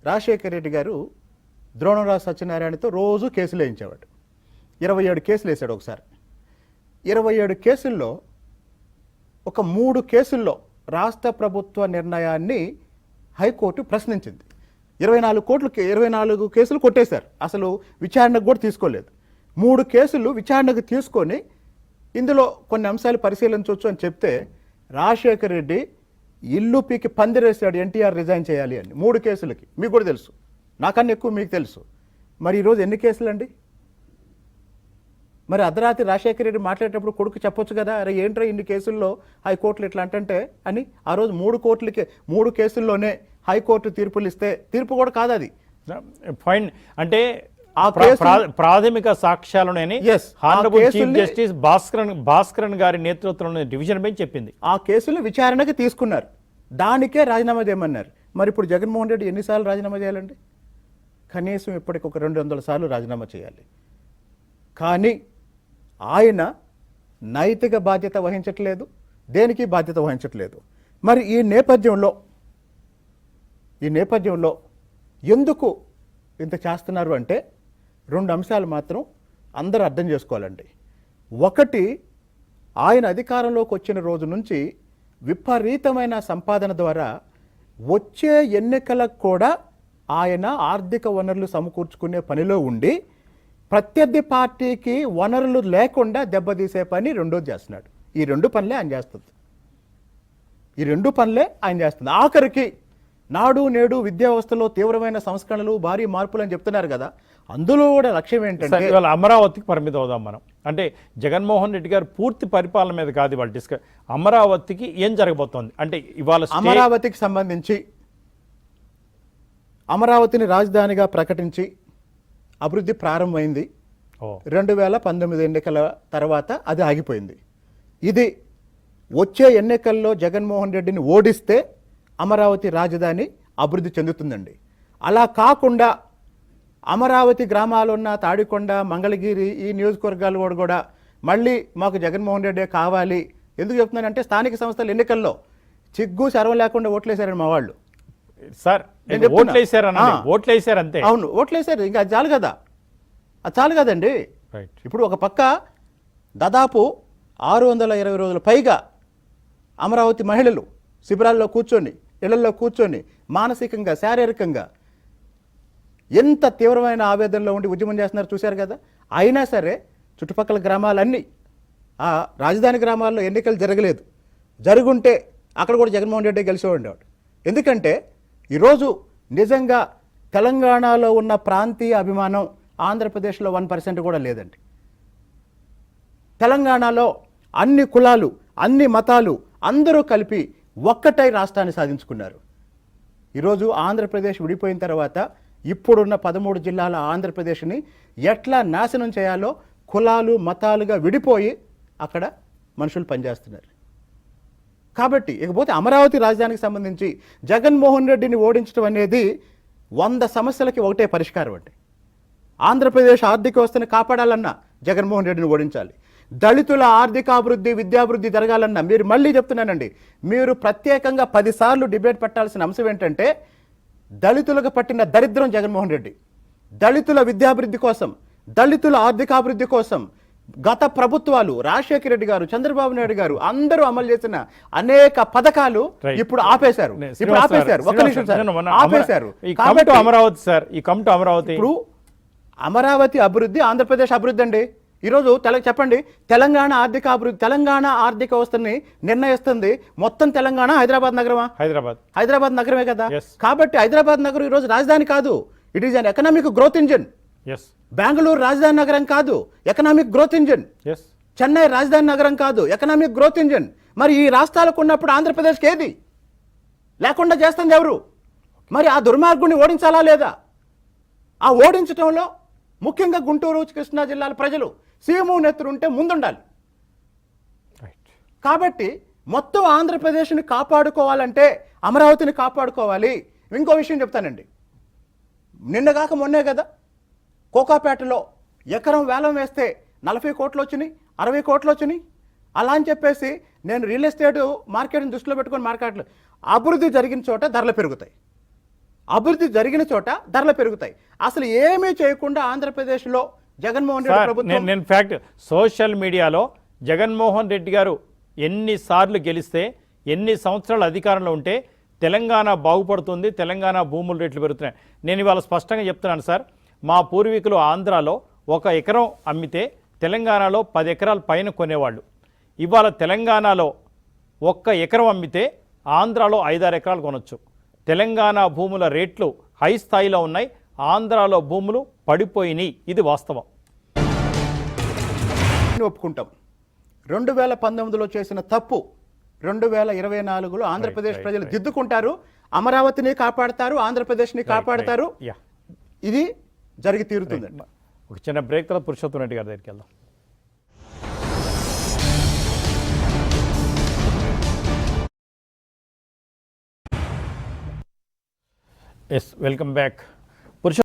రాజశేఖర రెడ్డి గారు ద్రోణంరాజు సత్యనారాయణతో రోజు కేసులు వేయించేవాడు. 27 కేసులు వేశాడు ఒకసారి. 27 కేసుల్లో ఒక 3 కేసుల్లో రాష్ట్ర ప్రభుత్వ నిర్ణయాన్ని హైకోర్టు ప్రశ్నించింది. 24 కేసులు కొట్టేశారు, అసలు విచారణకు కూడా తీసుకోలేదు. 3 కేసులు విచారణకు తీసుకొని ఇందులో కొన్ని అంశాలు పరిశీలించవచ్చు అని చెప్తే రాజశేఖర రెడ్డి ఇల్లు పీకి పందిరేశాడు, ఎన్టీఆర్ రిజైన్ చేయాలి అని. 3 కేసులకి. మీకు కూడా తెలుసు, నాకన్నా ఎక్కువ మీకు తెలుసు. మరి ఈరోజు ఎన్ని కేసులు అండి? మరి అర్ధరాత్రి రాజశేఖర రెడ్డి మాట్లాడేటప్పుడు కొడుకు చెప్పొచ్చు కదా, అరే ఏంట్రా ఇన్ని కేసుల్లో హైకోర్టులు ఇట్లా అంటే అని. ఆ రోజు 3 కేసుల్లోనే హైకోర్టు తీర్పులు ఇస్తే తీర్పు కూడా కాదు అది. ఫైన్ అంటే ఆ ప్రాథమిక సాక్ష్యాలనే హానరబుల్ చీఫ్ జస్టిస్ భాస్కరన్ గారి నేతృత్వంలో డివిజన్ బెంచ్ చెప్పింది. ఆ కేసులు విచారణకి తీసుకున్నారు, దానికే రాజీనామా చేయమన్నారు. మరి ఇప్పుడు జగన్మోహన్ రెడ్డి ఎన్నిసార్లు రాజీనామా చేయాలండి? కనీసం ఇప్పటికి ఒక 200 సార్లు రాజీనామా చేయాలి. కానీ ఆయన నైతిక బాధ్యత వహించట్లేదు, దేనికి బాధ్యత వహించట్లేదు. మరి ఈ నేపథ్యంలో ఎందుకు ఇంత చేస్తున్నారు అంటే 2 అంశాలు మాత్రం అందరూ అర్థం చేసుకోవాలండి. ఒకటి, ఆయన అధికారంలోకి వచ్చిన రోజు నుంచి విపరీతమైన సంపాదన ద్వారా వచ్చే ఎన్నికలకు కూడా ఆయన ఆర్థిక వనరులు సమకూర్చుకునే పనిలో ఉండి ప్రత్యర్థి పార్టీకి వనరులు లేకుండా దెబ్బతీసే పని రెండోది చేస్తున్నాడు. ఈ 2 పనులే ఆయన చేస్తుంది. ఆఖరికి నాడు నేడు విద్యా వ్యవస్థలో తీవ్రమైన సంస్కరణలు, భారీ మార్పులు అని చెప్తున్నారు కదా, అందులో కూడా లక్ష్యం ఏంటంటే ఇవాళ అమరావతికి పరిమితం అవుదాం మనం. అంటే జగన్మోహన్ రెడ్డి గారు పూర్తి పరిపాలన మీద కాదు ఇవాళ డిస్కస్. అమరావతికి ఏం జరగబోతోంది అంటే ఇవాళ అమరావతికి సంబంధించి అమరావతిని రాజధానిగా ప్రకటించి అభివృద్ధి ప్రారంభమైంది. 2019 ఎన్నికల తర్వాత అది ఆగిపోయింది. ఇది వచ్చే ఎన్నికల్లో జగన్మోహన్ రెడ్డిని ఓడిస్తే అమరావతి రాజధాని అభివృద్ధి చెందుతుందండి. అలా కాకుండా అమరావతి గ్రామాలు ఉన్న తాడికొండ, మంగళగిరి ఈ నియోజకవర్గాలు కూడా మళ్ళీ మాకు జగన్మోహన్ రెడ్డి కావాలి. ఎందుకు చెప్తున్నానంటే స్థానిక సంస్థల ఎన్నికల్లో చిగ్గు శరం లేకుండా ఓట్లేశారని మా వాళ్ళు. సార్ ఓట్లేశారు అంతే. అవును, ఓట్లేశారు. ఇంకా అది చాలు కదా, అది చాలు కదండి. ఇప్పుడు ఒక పక్క దాదాపు 620 రోజుల పైగా అమరావతి మహిళలు శిబిరాల్లో కూర్చొని, ఇళ్లలో కూర్చొని మానసికంగా, శారీరకంగా ఎంత తీవ్రమైన ఆవేదనలో ఉండి ఉద్యమం చేస్తున్నారు చూశారు కదా. అయినా సరే చుట్టుపక్కల గ్రామాలన్నీ, ఆ రాజధాని గ్రామాల్లో ఎన్నికలు జరగలేదు. జరుగుంటే అక్కడ కూడా జగన్మోహన్ రెడ్డి గెలిచి ఉండేవాడు. ఎందుకంటే ఈరోజు నిజంగా తెలంగాణలో ఉన్న ప్రాంతీయ అభిమానం ఆంధ్రప్రదేశ్లో 1% కూడా లేదండి. తెలంగాణలో అన్ని కులాలు, అన్ని మతాలు అందరూ కలిపి ఒక్కటై రాష్ట్రాన్ని సాధించుకున్నారు. ఈరోజు ఆంధ్రప్రదేశ్ విడిపోయిన తర్వాత ఇప్పుడున్న 13 జిల్లాల ఆంధ్రప్రదేశ్ని ఎట్లా నాశనం చేయాలో కులాలు మతాలుగా విడిపోయి అక్కడ మనుషులు పనిచేస్తున్నారు. కాబట్టి ఇకపోతే అమరావతి రాజధానికి సంబంధించి జగన్మోహన్ రెడ్డిని ఓడించడం అనేది 100 సమస్యలకి ఒకటే పరిష్కారం అండి. ఆంధ్రప్రదేశ్ ఆర్థిక వ్యవస్థను కాపాడాలన్నా జగన్మోహన్ రెడ్డిని ఓడించాలి. దళితుల ఆర్థికాభివృద్ధి విద్యాభివృద్ధి జరగాలన్నా మీరు మళ్ళీ చెప్తున్నానండి, మీరు ప్రత్యేకంగా 10 సార్లు డిబేట్ పెట్టాల్సిన అంశం ఏంటంటే దళితులకు పట్టిన దరిద్రం జగన్మోహన్ రెడ్డి. దళితుల విద్యాభివృద్ధి కోసం, దళితుల ఆర్థికాభివృద్ధి కోసం గత ప్రభుత్వాలు రాజశేఖర రెడ్డి గారు, చంద్రబాబు నాయుడు గారు అందరూ అమలు చేసిన అనేక పథకాలు ఇప్పుడు ఆపేశారు. ఒక్క నిమిషం సార్, ఆపేశారు. ఇప్పుడు అమరావతి అభివృద్ధి ఆంధ్రప్రదేశ్ అభివృద్ధి అండి. ఈరోజు చెప్పండి, తెలంగాణ ఆర్థిక అభివృద్ధి, తెలంగాణ ఆర్థిక వ్యవస్థని నిర్ణయిస్తుంది మొత్తం తెలంగాణ హైదరాబాద్ నగరమా? హైదరాబాద్ నగరమే కదా. కాబట్టి హైదరాబాద్ నగరం ఈరోజు రాజధాని కాదు, it is an economic growth engine. Bengaluru రాజధాని నగరం కాదు, ఎకనామిక్ గ్రోత్ ఇంజిన్. చెన్నై రాజధాని నగరం కాదు, ఎకనామిక్ గ్రోత్ ఇంజిన్. మరి ఈ రాష్ట్రాలకు ఉన్నప్పుడు ఆంధ్రప్రదేశ్కి ఏది లేకుండా చేస్తుంది ఎవరు? మరి ఆ దుర్మార్గుని ఓడించాలా లేదా? ఆ ఓడించడంలో ముఖ్యంగా గుంటూరు కృష్ణా జిల్లాల ప్రజలు సీఎం నెత్తురుంటే ముందుండాలి. కాబట్టి మొత్తం ఆంధ్రప్రదేశ్ని కాపాడుకోవాలంటే అమరావతిని కాపాడుకోవాలి. ఇంకో విషయం చెప్తానండి, నిన్నగాక మొన్నే కదా కోకాపేటలో ఎకరం వేలం వేస్తే 40 కోట్లు వచ్చినాయి, 60 కోట్లు వచ్చినాయి. అలా అని చెప్పేసి నేను రియల్ ఎస్టేట్ మార్కెట్ని దృష్టిలో పెట్టుకొని మాట్లాడలేదు. అభివృద్ధి జరిగిన చోట ధరలు పెరుగుతాయి, అభివృద్ధి జరిగిన చోట ధరలు పెరుగుతాయి. అసలు ఏమీ చేయకుండా ఆంధ్రప్రదేశ్లో జగన్మోహన్ రెడ్డి ప్రభుత్వం, నేను ఫ్యాక్ట్ సోషల్ మీడియాలో జగన్మోహన్ రెడ్డి గారు ఎన్నిసార్లు గెలిస్తే, ఎన్ని సంవత్సరాలు అధికారంలో ఉంటే తెలంగాణ బాగుపడుతుంది, తెలంగాణ భూముల రేట్లు పెరుగుతున్నాయి. నేను ఇవాళ స్పష్టంగా చెప్తున్నాను సార్, మా పూర్వీకులు ఆంధ్రాలో 1 ఎకరం అమ్మితే తెలంగాణలో 10 ఎకరాల పైన కొనేవాళ్ళు. ఇవాళ తెలంగాణలో 1 ఎకరం అమ్మితే ఆంధ్రాలో 5-6 ఎకరాలు కొనొచ్చు. తెలంగాణ భూముల రేట్లు హై స్థాయిలో ఉన్నాయి, ఆంధ్రాలో భూములు పడిపోయినాయి. ఇది వాస్తవం. ఒప్పుకుంటాం. 2019లో చేసిన తప్పు 2024లో ఆంధ్రప్రదేశ్ ప్రజలు దిద్దుకుంటారు, అమరావతిని కాపాడతారు, ఆంధ్రప్రదేశ్ని కాపాడతారు. ఇది జరిగి తీరుతుందండి. ఒక చిన్న బ్రేక్ తర్వాత పురుషోత్తం రెడ్డి గారి దగ్గరికి వెళ్దాం. Yes, welcome back.